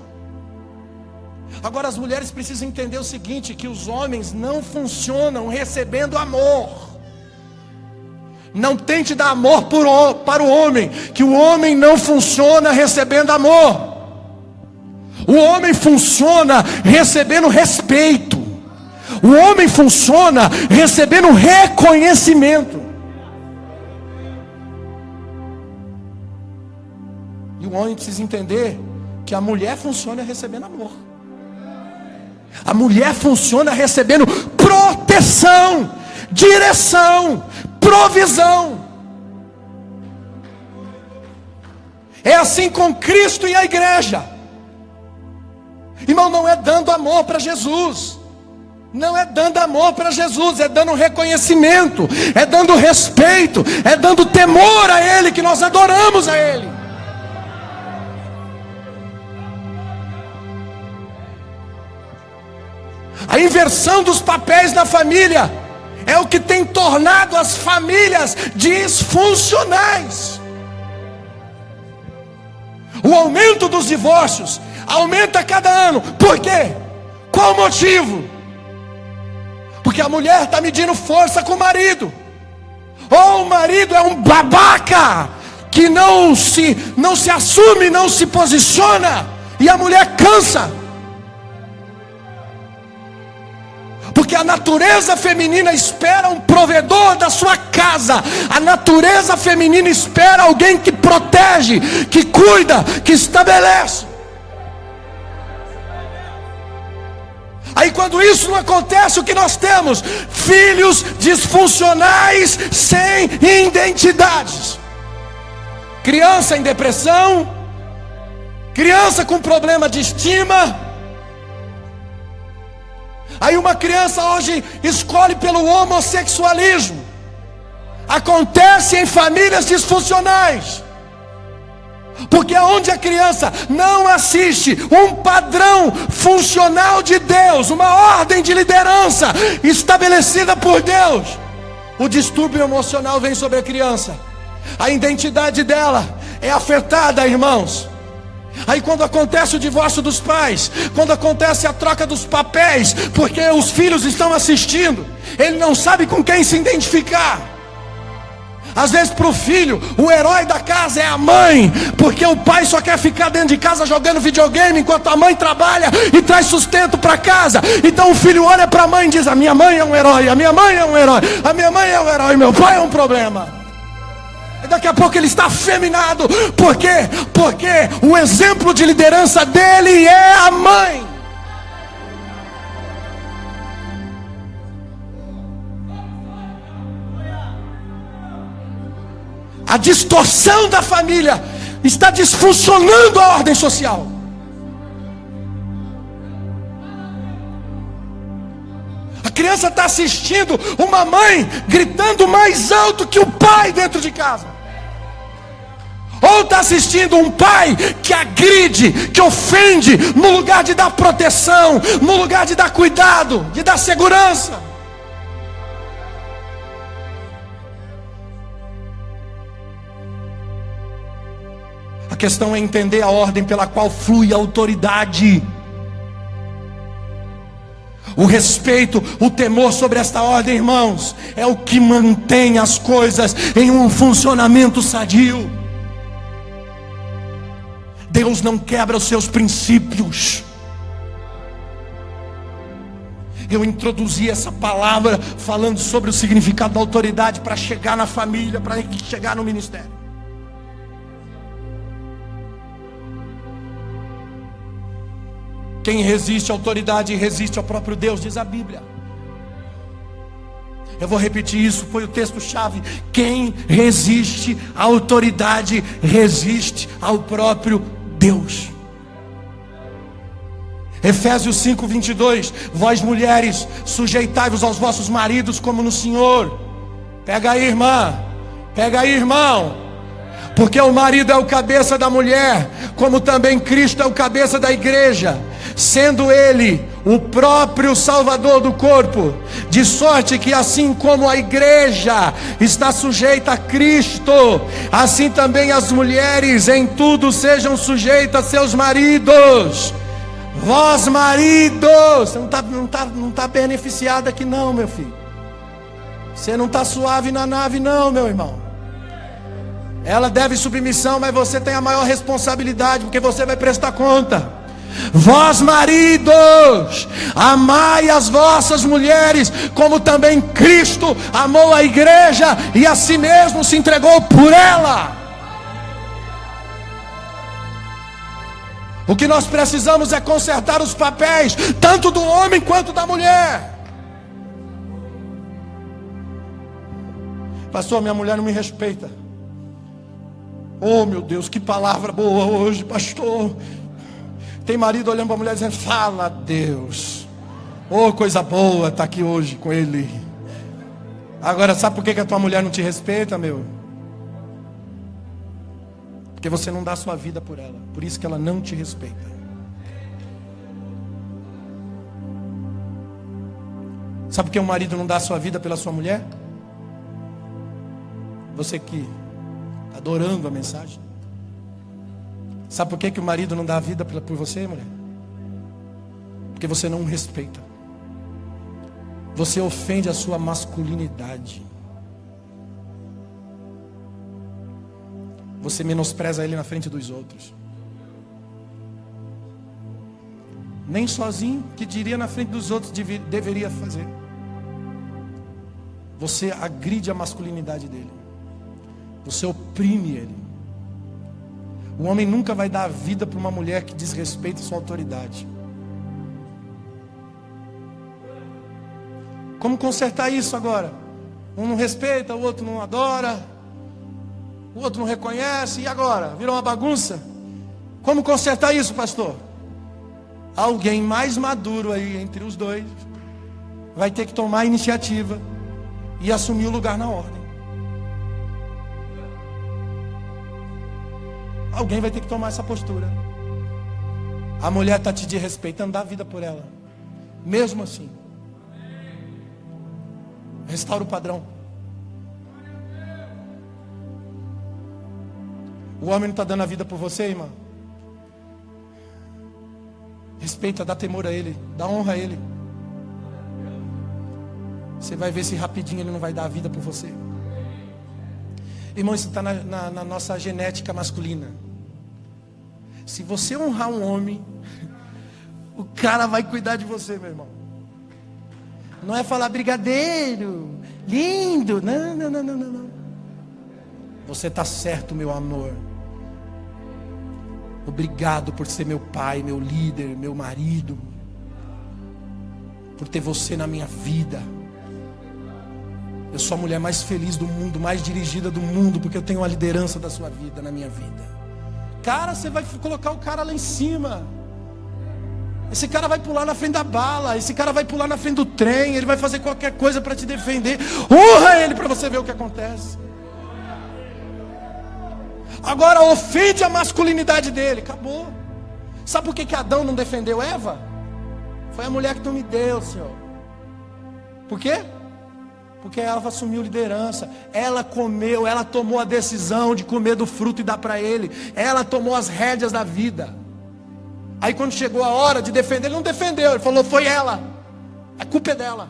Agora as mulheres precisam entender o seguinte: que os homens não funcionam recebendo amor. Não tente dar amor para o homem, que o homem não funciona recebendo amor. O homem funciona recebendo respeito. O homem funciona recebendo reconhecimento. E o homem precisa entender que a mulher funciona recebendo amor. A mulher funciona recebendo proteção, direção, provisão. É assim com Cristo e a igreja. Irmão, não é dando amor para Jesus. Não é dando amor para Jesus, é dando reconhecimento, é dando respeito, é dando temor a Ele, que nós adoramos a Ele. A inversão dos papéis na família é o que tem tornado as famílias disfuncionais. O aumento dos divórcios aumenta a cada ano. Por quê? Qual o motivo? Porque a mulher está medindo força com o marido. Ou o marido é um babaca que não se assume, não se posiciona, e a mulher cansa. Porque a natureza feminina espera um provedor da sua casa. A natureza feminina espera alguém que protege, que cuida, que estabelece. Aí quando isso não acontece, o que nós temos? Filhos disfuncionais sem identidades. Criança em depressão, criança com problema de estima. Aí uma criança hoje escolhe pelo homossexualismo. Acontece em famílias disfuncionais. Porque onde a criança não assiste um padrão funcional de Deus, uma ordem de liderança estabelecida por Deus, o distúrbio emocional vem sobre a criança. A identidade dela é afetada, irmãos. Aí quando acontece o divórcio dos pais, quando acontece a troca dos papéis, porque os filhos estão assistindo, ele não sabe com quem se identificar. Às vezes para o filho, o herói da casa é a mãe, porque o pai só quer ficar dentro de casa jogando videogame, enquanto a mãe trabalha e traz sustento para casa. Então o filho olha para a mãe e diz: a minha mãe é um herói, a minha mãe é um herói, a minha mãe é um herói, meu pai é um problema. E daqui a pouco ele está afeminado. Por quê? Porque o exemplo de liderança dele é a mãe. A distorção da família está disfuncionando a ordem social. A criança está assistindo uma mãe gritando mais alto que o pai dentro de casa. Ou está assistindo um pai que agride, que ofende, no lugar de dar proteção, no lugar de dar cuidado, de dar segurança. A questão é entender a ordem pela qual flui a autoridade. O respeito, o temor sobre esta ordem, irmãos, é o que mantém as coisas em um funcionamento sadio. Deus não quebra os seus princípios. Eu introduzi essa palavra falando sobre o significado da autoridade para chegar na família, para chegar no ministério. Quem resiste à autoridade resiste ao próprio Deus, diz a Bíblia. Eu vou repetir isso, foi o texto-chave. Quem resiste à autoridade resiste ao próprio Deus. Efésios 5:22. Vós mulheres, sujeitai-vos aos vossos maridos como no Senhor. Pega aí, irmã. Pega aí, irmão. Porque o marido é o cabeça da mulher, como também Cristo é o cabeça da igreja, sendo ele o próprio Salvador do corpo, de sorte que assim como a igreja está sujeita a Cristo, assim também as mulheres em tudo sejam sujeitas a seus maridos. Vós maridos, você não está beneficiado aqui não, meu filho. Você não está suave na nave não, meu irmão. Ela deve submissão, mas você tem a maior responsabilidade, porque você vai prestar conta. Vós maridos, amai as vossas mulheres, como também Cristo amou a igreja e a si mesmo se entregou por ela. O que nós precisamos é consertar os papéis, tanto do homem quanto da mulher. Pastor, minha mulher não me respeita. Oh meu Deus, que palavra boa hoje, pastor. Tem marido olhando para a mulher dizendo: fala Deus. Oh, coisa boa estar aqui hoje com ele. Agora, sabe por que a tua mulher não te respeita, meu? Porque você não dá a sua vida por ela. Por isso que ela não te respeita. Sabe por que um marido não dá a sua vida pela sua mulher? Você que está adorando a mensagem. Sabe por que o marido não dá a vida por você, mulher? Porque você não o respeita. Você ofende a sua masculinidade. Você menospreza ele na frente dos outros. Nem sozinho, que diria na frente dos outros, deveria fazer. Você agride a masculinidade dele. Você oprime ele. O homem nunca vai dar a vida para uma mulher que desrespeita sua autoridade. Como consertar isso agora? Um não respeita, o outro não adora, o outro não reconhece, e agora? Virou uma bagunça? Como consertar isso, pastor? Alguém mais maduro aí entre os dois vai ter que tomar a iniciativa e assumir o lugar na ordem. Alguém vai ter que tomar essa postura. A mulher está te desrespeitando, dá a vida por ela. Mesmo assim, restaura o padrão. O homem não está dando a vida por você, irmão. Respeita, dá temor a ele, dá honra a ele. Você vai ver se rapidinho ele não vai dar a vida por você. Irmão, isso está na nossa genética masculina. Se você honrar um homem, o cara vai cuidar de você, meu irmão. Não é falar brigadeiro, lindo. Não. Você está certo, meu amor. Obrigado por ser meu pai, meu líder, meu marido. Por ter você na minha vida. Eu sou a mulher mais feliz do mundo, mais dirigida do mundo, porque eu tenho a liderança da sua vida na minha vida. Cara, você vai colocar o cara lá em cima. Esse cara vai pular na frente da bala. Esse cara vai pular na frente do trem. Ele vai fazer qualquer coisa para te defender. Honra ele para você ver o que acontece. Agora ofende a masculinidade dele. Acabou. Sabe por que Adão não defendeu Eva? Foi a mulher que tu me deu, Senhor. Por quê? Porque ela assumiu liderança. Ela comeu, ela tomou a decisão de comer do fruto e dar para ele. Ela tomou as rédeas da vida. Aí quando chegou a hora de defender, ele não defendeu. Ele falou, foi ela. A culpa é dela.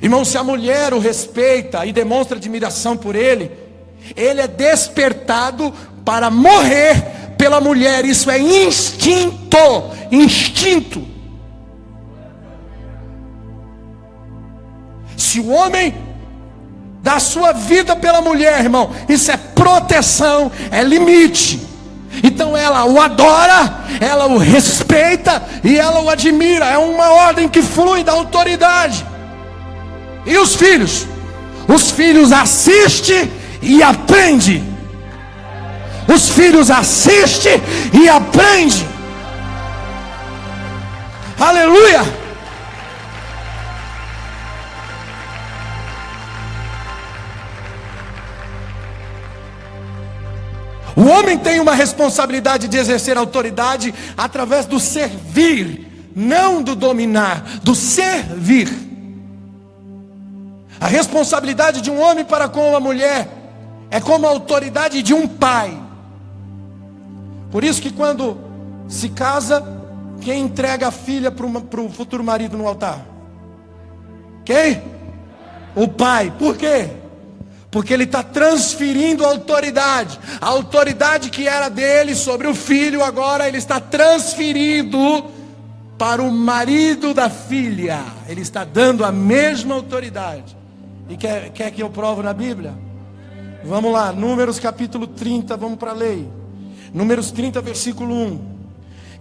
Irmão, se a mulher o respeita e demonstra admiração por ele, ele é despertado para morrer pela mulher. Isso é instinto. Instinto. Se o homem dá a sua vida pela mulher, irmão, isso é proteção, é limite. Então ela o adora, ela o respeita e ela o admira. É uma ordem que flui da autoridade. E os filhos? Os filhos assistem e aprendem. Os filhos assistem e aprendem. Aleluia! O homem tem uma responsabilidade de exercer autoridade através do servir, não do dominar, do servir. A responsabilidade de um homem para com uma mulher é como a autoridade de um pai. Por isso que quando se casa, quem entrega a filha para o futuro marido no altar? Quem? O pai. Por quê? Porque ele está transferindo a autoridade. A autoridade que era dele sobre o filho, agora ele está transferindo para o marido da filha. Ele está dando a mesma autoridade. E quer que eu provo na Bíblia? Vamos lá, Números capítulo 30, vamos para a lei. Números 30, versículo 1.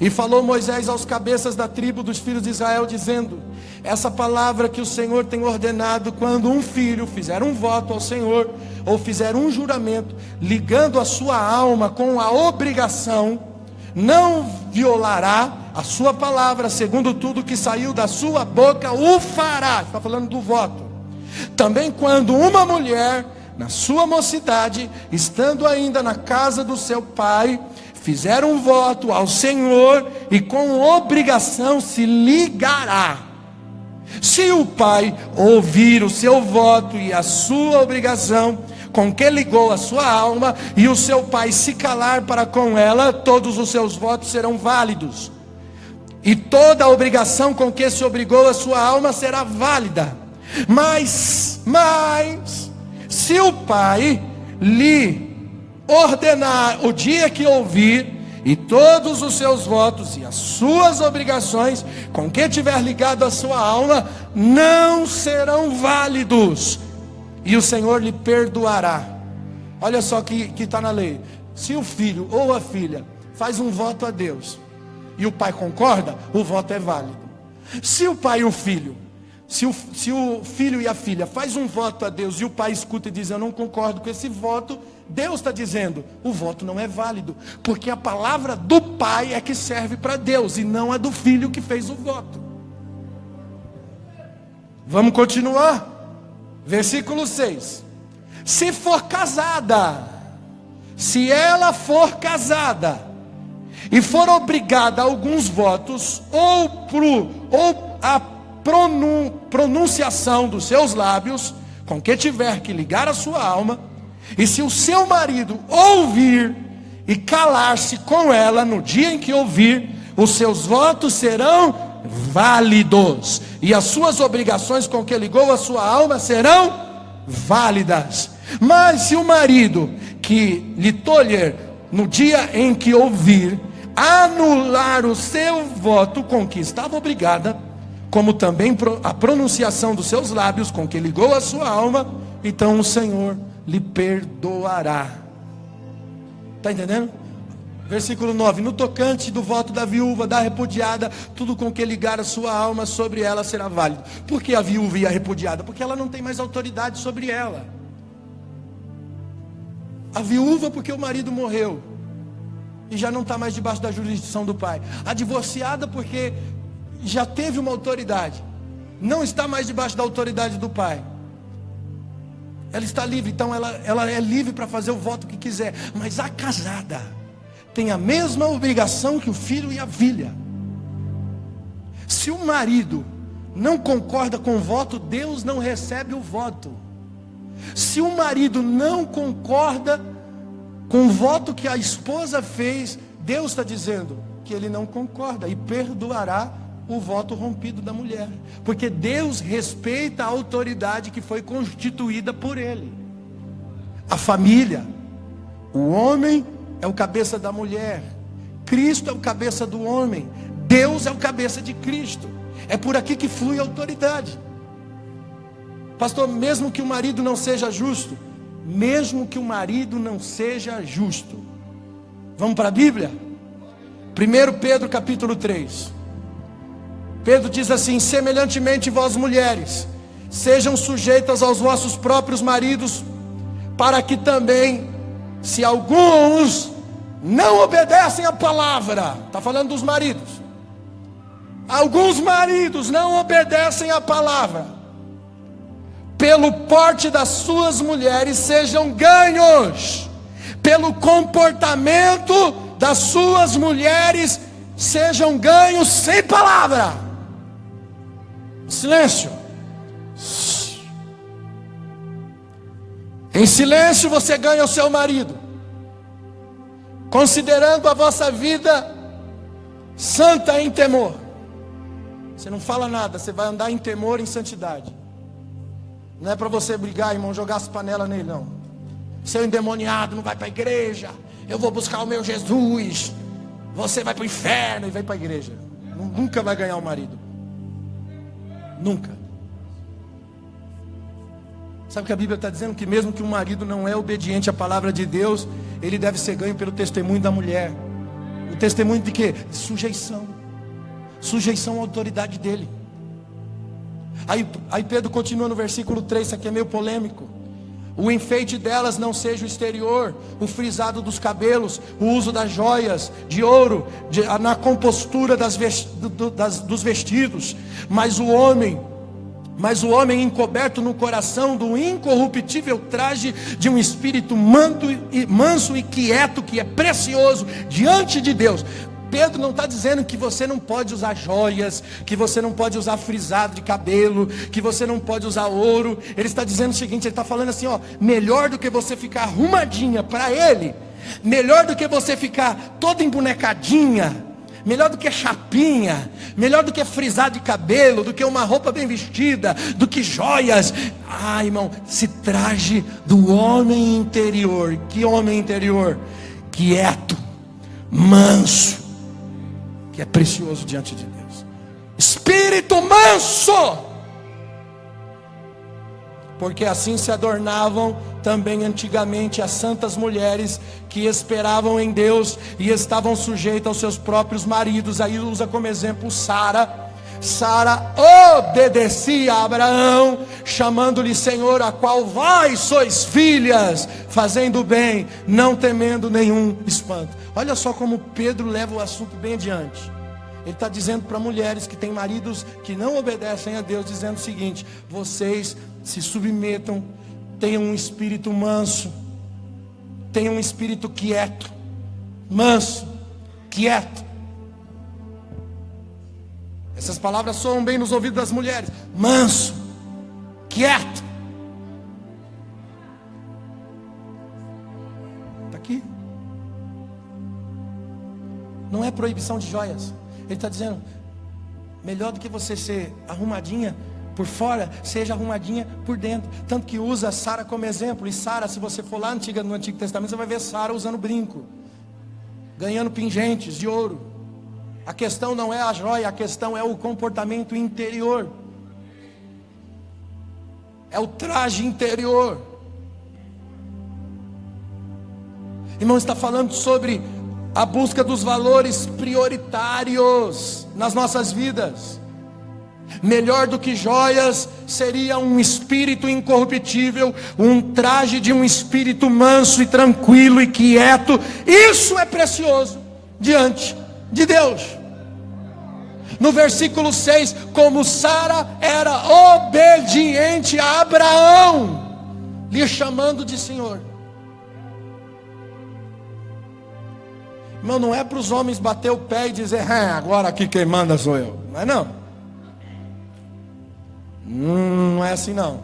E falou Moisés aos cabeças da tribo dos filhos de Israel, dizendo: essa palavra que o Senhor tem ordenado, quando um filho fizer um voto ao Senhor, ou fizer um juramento, ligando a sua alma com a obrigação, não violará a sua palavra, segundo tudo que saiu da sua boca, o fará. Está falando do voto. Também quando uma mulher, na sua mocidade, estando ainda na casa do seu pai, fizer um voto ao Senhor e com obrigação se ligará. Se o pai ouvir o seu voto e a sua obrigação, com que ligou a sua alma, e o seu pai se calar para com ela, todos os seus votos serão válidos. E toda a obrigação com que se obrigou a sua alma será válida. Mas, se o pai lhe ordenar o dia que ouvir, e todos os seus votos e as suas obrigações com que tiver ligado a sua alma não serão válidos, e o Senhor lhe perdoará. Olha só que está na lei: se o filho ou a filha faz um voto a Deus e o pai concorda, o voto é válido. Se o pai e o filho, se o filho e a filha faz um voto a Deus e o pai escuta e diz: eu não concordo com esse voto, Deus está dizendo: o voto não é válido, porque a palavra do pai é que serve para Deus e não a do filho que fez o voto. Vamos continuar. Versículo 6. Se for casada, se ela for casada e for obrigada a alguns votos, ou a pronunciação dos seus lábios, com que tiver que ligar a sua alma, e se o seu marido ouvir e calar-se com ela no dia em que ouvir, os seus votos serão válidos, e as suas obrigações com que ligou a sua alma serão válidas. Mas se o marido que lhe tolher no dia em que ouvir, anular o seu voto com que estava obrigada, como também a pronunciação dos seus lábios com que ligou a sua alma, então o Senhor lhe perdoará. Está entendendo? Versículo 9. No tocante do voto da viúva, da repudiada, tudo com que ligar a sua alma sobre ela será válido. Por que a viúva e a repudiada? Porque ela não tem mais autoridade sobre ela. A viúva porque o marido morreu e já não está mais debaixo da jurisdição do pai. A divorciada porque já teve uma autoridade, não está mais debaixo da autoridade do pai. Ela está livre, então ela é livre para fazer o voto que quiser. Mas a casada tem a mesma obrigação que o filho e a filha. Se o marido não concorda com o voto, Deus não recebe o voto. Se o marido não concorda com o voto que a esposa fez, Deus está dizendo que ele não concorda e perdoará o voto rompido da mulher, porque Deus respeita a autoridade que foi constituída por ele. A família, o homem é o cabeça da mulher, Cristo é o cabeça do homem, Deus é o cabeça de Cristo. É por aqui que flui a autoridade. Pastor, mesmo que o marido não seja justo, mesmo que o marido não seja justo, vamos para a Bíblia? 1 Pedro capítulo 3. Pedro diz assim: semelhantemente vós mulheres, sejam sujeitas aos vossos próprios maridos, para que também, se alguns não obedecem à palavra, está falando dos maridos, alguns maridos não obedecem à palavra, pelo porte das suas mulheres sejam ganhos, pelo comportamento das suas mulheres sejam ganhos sem palavra. Silêncio. Em silêncio você ganha o seu marido, considerando a vossa vida santa em temor. Você não fala nada, você vai andar em temor, em santidade. Não é para você brigar, irmão, jogar as panelas nele, não. Seu endemoniado não vai para a igreja, eu vou buscar o meu Jesus, você vai para o inferno e vai para a igreja. Nunca vai ganhar o marido. Nunca. Sabe que a Bíblia está dizendo que mesmo que o marido não é obediente à palavra de Deus, ele deve ser ganho pelo testemunho da mulher. O testemunho de quê? De sujeição. Sujeição à autoridade dele. Aí Pedro continua no versículo 3, isso aqui é meio polêmico. O enfeite delas não seja o exterior, o frisado dos cabelos, o uso das joias, de ouro, na compostura dos vestidos. Mas o homem Mas o homem encoberto no coração do incorruptível traje de um espírito manso e quieto, que é precioso diante de Deus. Pedro não está dizendo que você não pode usar joias, que você não pode usar frisado de cabelo, que você não pode usar ouro. Ele está dizendo o seguinte, ele está falando assim, ó, melhor do que você ficar arrumadinha para ele, melhor do que você ficar toda embonecadinha, melhor do que chapinha, melhor do que frisado de cabelo, do que uma roupa bem vestida, do que joias. Ah, irmão, se traje do homem interior. Que homem interior? Quieto, manso, que é precioso diante de Deus. Espírito manso. Porque assim se adornavam também antigamente as santas mulheres que esperavam em Deus e estavam sujeitas aos seus próprios maridos. Aí usa como exemplo Sara. Sara obedecia a Abraão, chamando-lhe Senhor, a qual vós sois filhas, fazendo o bem, não temendo nenhum espanto. Olha só como Pedro leva o assunto bem adiante. Ele está dizendo para mulheres que têm maridos que não obedecem a Deus, dizendo o seguinte: vocês se submetam, tenham um espírito manso, tenham um espírito quieto, manso, quieto. Essas palavras soam bem nos ouvidos das mulheres. Manso, quieto. Está aqui. Não é proibição de joias. Ele está dizendo, melhor do que você ser arrumadinha por fora, seja arrumadinha por dentro. Tanto que usa Sara como exemplo. E Sara, se você for lá no Antigo Testamento, você vai ver Sara usando brinco, ganhando pingentes de ouro. A questão não é a joia, a questão é o comportamento interior. É o traje interior. Irmão, está falando sobre a busca dos valores prioritários nas nossas vidas. Melhor do que joias seria um espírito incorruptível, um traje de um espírito manso e tranquilo e quieto. Isso é precioso diante de Deus. No versículo 6, como Sara era obediente a Abraão, lhe chamando de Senhor. Irmão, não é para os homens bater o pé e dizer, agora aqui quem manda sou eu. Não é não. Não é assim não.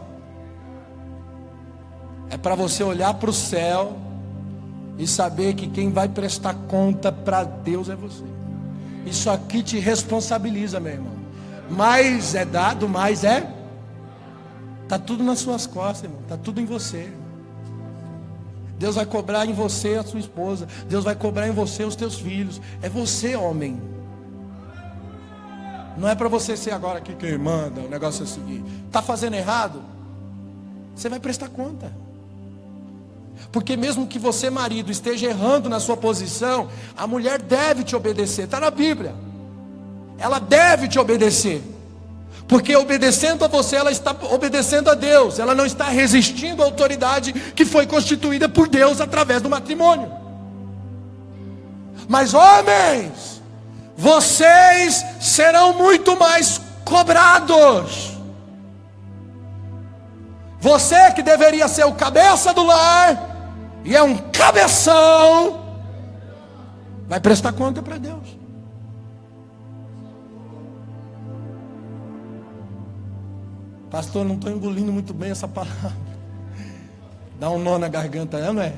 É para você olhar para o céu e saber que quem vai prestar conta para Deus é você. Isso aqui te responsabiliza, meu irmão. Mais é dado, mais é. Está tudo nas suas costas, irmão. Está tudo em você. Deus vai cobrar em você a sua esposa. Deus vai cobrar em você os teus filhos. É você, homem. Não é para você ser agora aqui quem manda. O negócio é o seguinte: está fazendo errado? Você vai prestar conta. Porque mesmo que você, marido, esteja errando na sua posição, a mulher deve te obedecer. Está na Bíblia. Ela deve te obedecer. Porque obedecendo a você, ela está obedecendo a Deus. Ela não está resistindo à autoridade que foi constituída por Deus através do matrimônio. Mas homens, vocês serão muito mais cobrados. Você que deveria ser o cabeça do lar, e é um cabeção, vai prestar conta para Deus. Pastor, não estou engolindo muito bem essa palavra. Dá um nó na garganta, não é?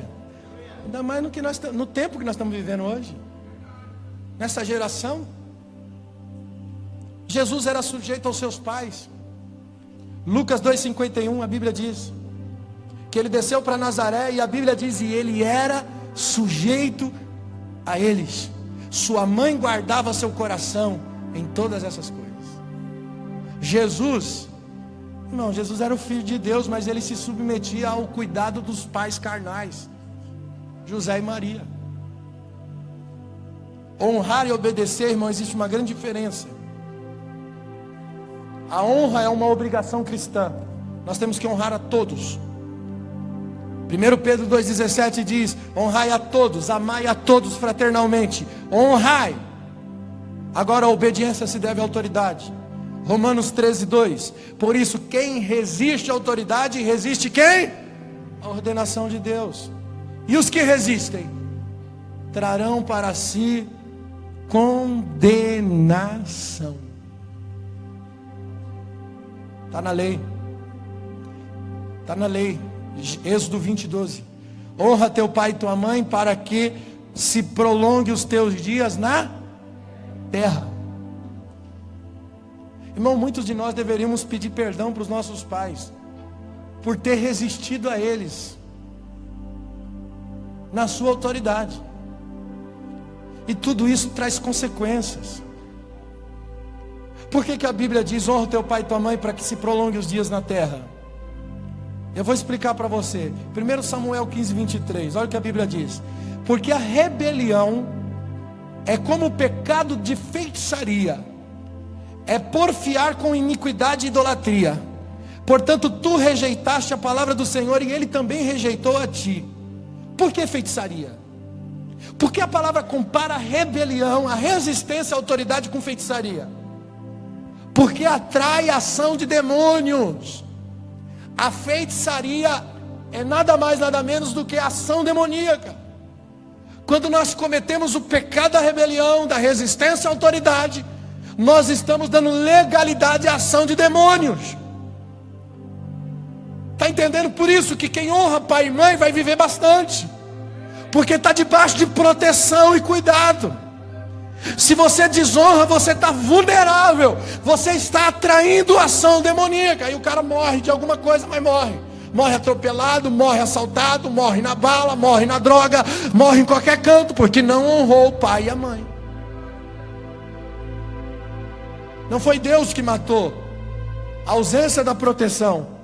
Ainda mais no tempo que nós estamos vivendo hoje. Nessa geração. Jesus era sujeito aos seus pais. Lucas 2,51, a Bíblia diz que ele desceu para Nazaré, e a Bíblia diz, e ele era sujeito a eles. Sua mãe guardava seu coração em todas essas coisas. Jesus, irmão, Jesus era o Filho de Deus, mas ele se submetia ao cuidado dos pais carnais, José e Maria. Honrar e obedecer, irmão, existe uma grande diferença. A honra é uma obrigação cristã. Nós temos que honrar a todos. 1 Pedro 2,17 diz, honrai a todos, amai a todos fraternalmente. Honrai. Agora a obediência se deve à autoridade. Romanos 13:2. Por isso, quem resiste à autoridade, resiste quem? A ordenação de Deus. E os que resistem trarão para si condenação. Está na lei. Está na lei. Êxodo 20:12. Honra teu pai e tua mãe para que se prolongue os teus dias na terra. Irmão, muitos de nós deveríamos pedir perdão para os nossos pais por ter resistido a eles na sua autoridade. E tudo isso traz consequências. Por que a Bíblia diz: honra teu pai e tua mãe para que se prolongue os dias na terra? Eu vou explicar para você. 1 Samuel 15:23. Olha o que a Bíblia diz: porque a rebelião é como o pecado de feitiçaria, é porfiar com iniquidade e idolatria. Portanto, tu rejeitaste a palavra do Senhor e ele também rejeitou a ti. Por que feitiçaria? Porque a palavra compara a rebelião, a resistência à autoridade com feitiçaria. Porque atrai a ação de demônios. A feitiçaria é nada mais, nada menos do que a ação demoníaca. Quando nós cometemos o pecado da rebelião, da resistência à autoridade, nós estamos dando legalidade à ação de demônios. Está entendendo? Por isso que quem honra pai e mãe vai viver bastante, porque está debaixo de proteção e cuidado. Se você desonra, você está vulnerável, você está atraindo ação demoníaca. Aí o cara morre de alguma coisa, mas morre. Morre atropelado, morre assaltado, morre na bala, morre na droga, morre em qualquer canto, porque não honrou o pai e a mãe. Não foi Deus que matou. A ausência da proteção.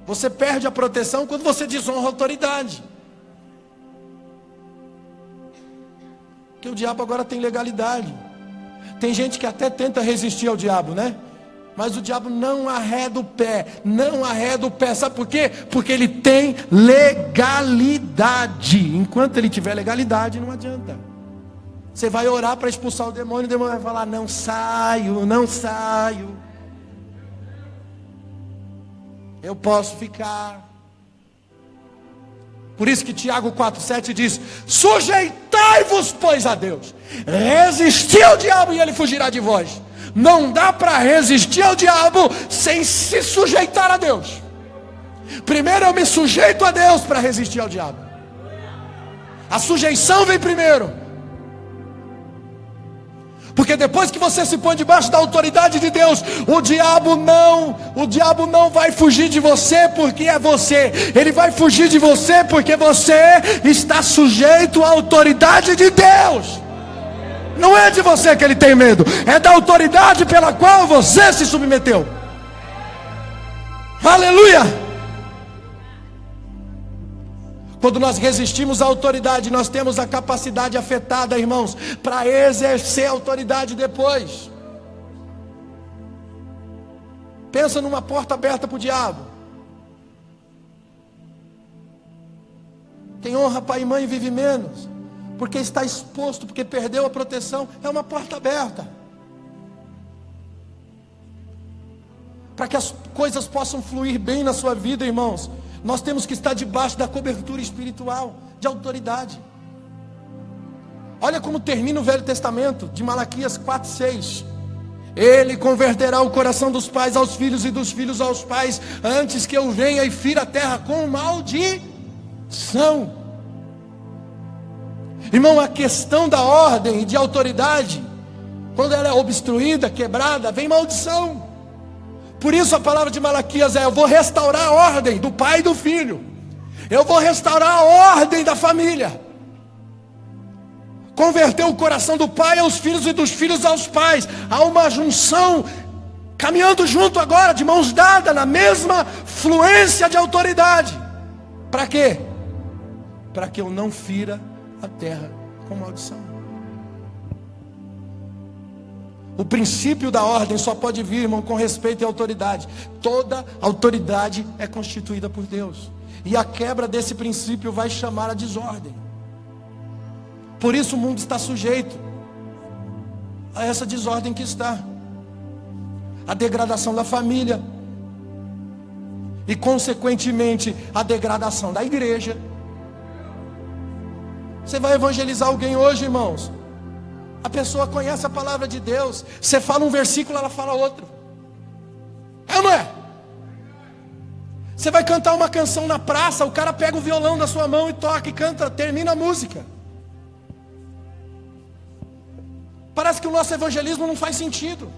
Você perde a proteção quando você desonra a autoridade. Porque o diabo agora tem legalidade. Tem gente que até tenta resistir ao diabo, né? Mas o diabo não arreda o pé. Não arreda o pé. Sabe por quê? Porque ele tem legalidade. Enquanto ele tiver legalidade, não adianta. Você vai orar para expulsar o demônio vai falar: não saio, não saio. Eu posso ficar. Por isso que Tiago 4,7 diz: sujeitai-vos, pois, a Deus. Resisti ao diabo e ele fugirá de vós. Não dá para resistir ao diabo sem se sujeitar a Deus. Primeiro eu me sujeito a Deus para resistir ao diabo. A sujeição vem primeiro. Porque depois que você se põe debaixo da autoridade de Deus, o diabo não vai fugir de você porque é você. Ele vai fugir de você porque você está sujeito à autoridade de Deus. Não é de você que ele tem medo, é da autoridade pela qual você se submeteu. Aleluia! Quando nós resistimos à autoridade, nós temos a capacidade afetada, irmãos, para exercer a autoridade depois. Pensa numa porta aberta para o diabo. Quem honra pai e mãe vive menos, porque está exposto, porque perdeu a proteção. É uma porta aberta. Para que as coisas possam fluir bem na sua vida, irmãos, nós temos que estar debaixo da cobertura espiritual, de autoridade. Olha como termina o Velho Testamento, de Malaquias 4,6. Ele converterá o coração dos pais aos filhos e dos filhos aos pais, antes que eu venha e fira a terra com maldição. Irmão, a questão da ordem e de autoridade, quando ela é obstruída, quebrada, vem maldição. Por isso a palavra de Malaquias é: eu vou restaurar a ordem do pai e do filho. Eu vou restaurar a ordem da família. Converter o coração do pai aos filhos e dos filhos aos pais. Há uma junção, caminhando junto agora, de mãos dadas, na mesma fluência de autoridade. Para quê? Para que eu não fira a terra com maldição. O princípio da ordem só pode vir, irmão, com respeito e autoridade. Toda autoridade é constituída por Deus. E a quebra desse princípio vai chamar a desordem. Por isso o mundo está sujeito a essa desordem que está. a degradação da família e, consequentemente, a degradação da igreja. Você vai evangelizar alguém hoje, irmãos, a pessoa conhece a palavra de Deus, você fala um versículo, ela fala outro. É ou não é? Você vai cantar uma canção na praça, o cara pega o violão da sua mão e toca e canta, termina a música. Parece que o nosso evangelismo não faz sentido.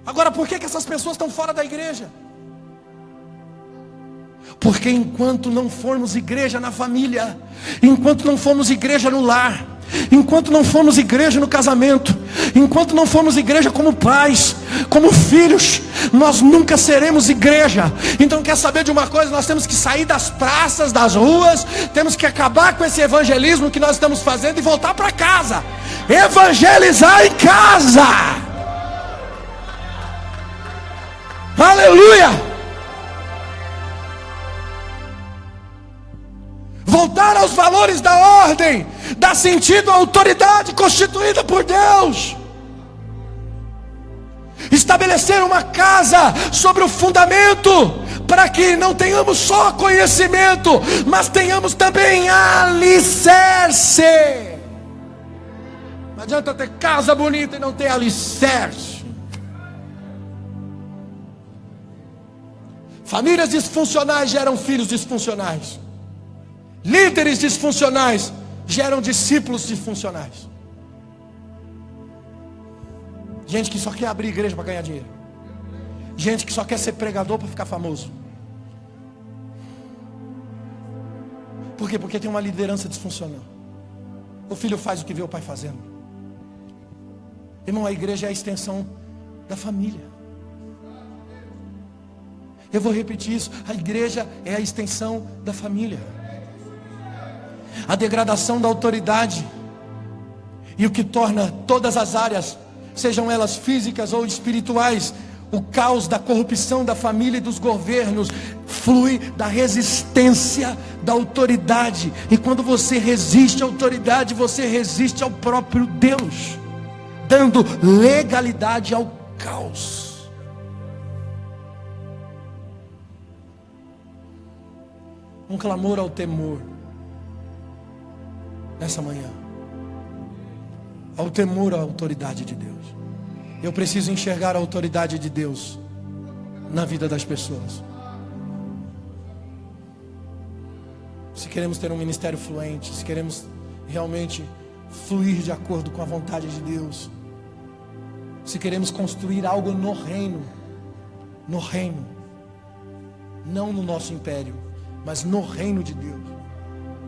Agora, por que essas pessoas estão fora da igreja? Porque enquanto não formos igreja na família, enquanto não formos igreja no lar, enquanto não formos igreja no casamento, enquanto não formos igreja como pais, como filhos, nós nunca seremos igreja. Então, quer saber de uma coisa? Nós temos que sair das praças, das ruas, temos que acabar com esse evangelismo que nós estamos fazendo e voltar para casa. Evangelizar em casa. Aleluia. Voltar aos valores da ordem, dar sentido à autoridade constituída por Deus. Estabelecer uma casa sobre o fundamento, para que não tenhamos só conhecimento, mas tenhamos também alicerce. Não adianta ter casa bonita e não ter alicerce. Famílias disfuncionais geram filhos disfuncionais. Líderes disfuncionais geram discípulos disfuncionais. Gente que só quer abrir igreja para ganhar dinheiro. Gente que só quer ser pregador para ficar famoso. Por quê? Porque tem uma liderança disfuncional. O filho faz o que vê o pai fazendo. Irmão, a igreja é a extensão da família. Eu vou repetir isso. A igreja é a extensão da família. A degradação da autoridade e o que torna todas as áreas, sejam elas físicas ou espirituais, o caos da corrupção da família e dos governos, flui da resistência da autoridade. E quando você resiste à autoridade, você resiste ao próprio Deus, dando legalidade ao caos. Um clamor ao temor nessa manhã, ao temor à autoridade de Deus. Eu preciso enxergar a autoridade de Deus na vida das pessoas. Se queremos ter um ministério fluente, se queremos realmente fluir de acordo com a vontade de Deus, se queremos construir algo no reino, não no nosso império, mas no reino de Deus,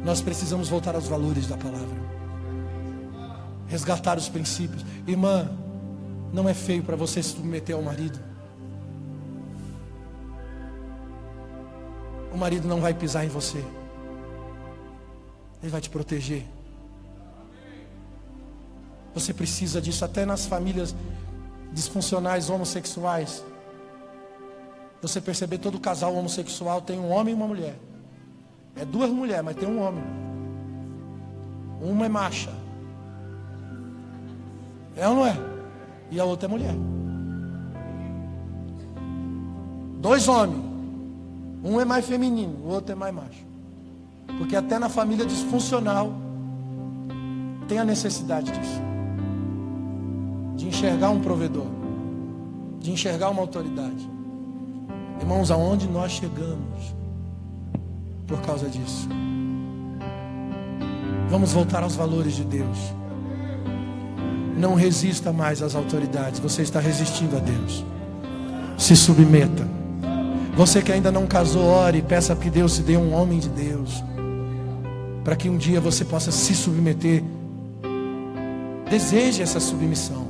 nós precisamos voltar aos valores da palavra, resgatar os princípios. Irmã, não é feio para você se submeter ao marido. O marido não vai pisar em você, ele vai te proteger. Você precisa disso até nas famílias disfuncionais homossexuais. Você perceber, todo casal homossexual tem um homem e uma mulher. É duas mulheres, mas tem um homem. Uma é macha, é ou não é? E a outra é mulher. Dois homens, um é mais feminino, o outro é mais macho. Porque até na família disfuncional tem a necessidade disso, de enxergar um provedor, de enxergar uma autoridade. Irmãos, aonde nós chegamos por causa disso? Vamos voltar aos valores de Deus. Não resista mais às autoridades. Você está resistindo a Deus. Se submeta. Você que ainda não casou, ore e peça que Deus te dê um homem de Deus, para que um dia você possa se submeter. Deseje essa submissão.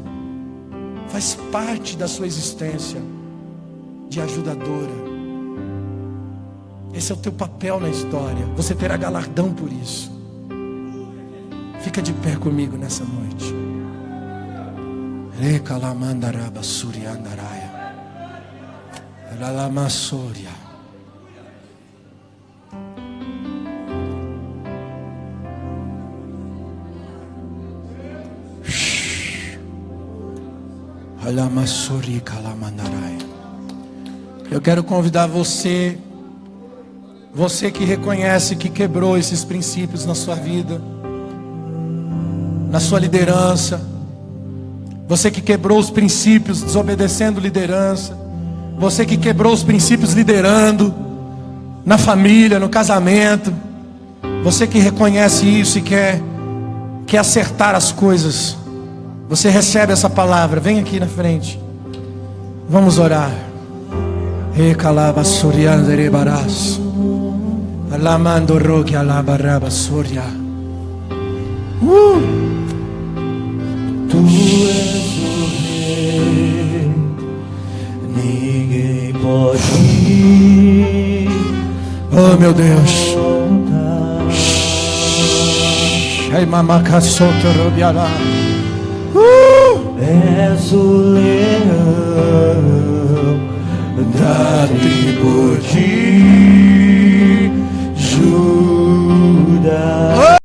Faz parte da sua existência de ajudadora. Esse é o teu papel na história. Você terá galardão por isso. Fica de pé comigo nessa noite. Recalamandaraba suriandaraya. Ralamassoria. Eu quero convidar você que reconhece que quebrou esses princípios na sua vida, na sua liderança, você que quebrou os princípios desobedecendo liderança, você que quebrou os princípios liderando na família, no casamento, você que reconhece isso e quer acertar as coisas, você recebe essa palavra, vem aqui na frente, vamos orar. Tu és o rei, ninguém pode. Oh meu Deus. És o leão da tribo de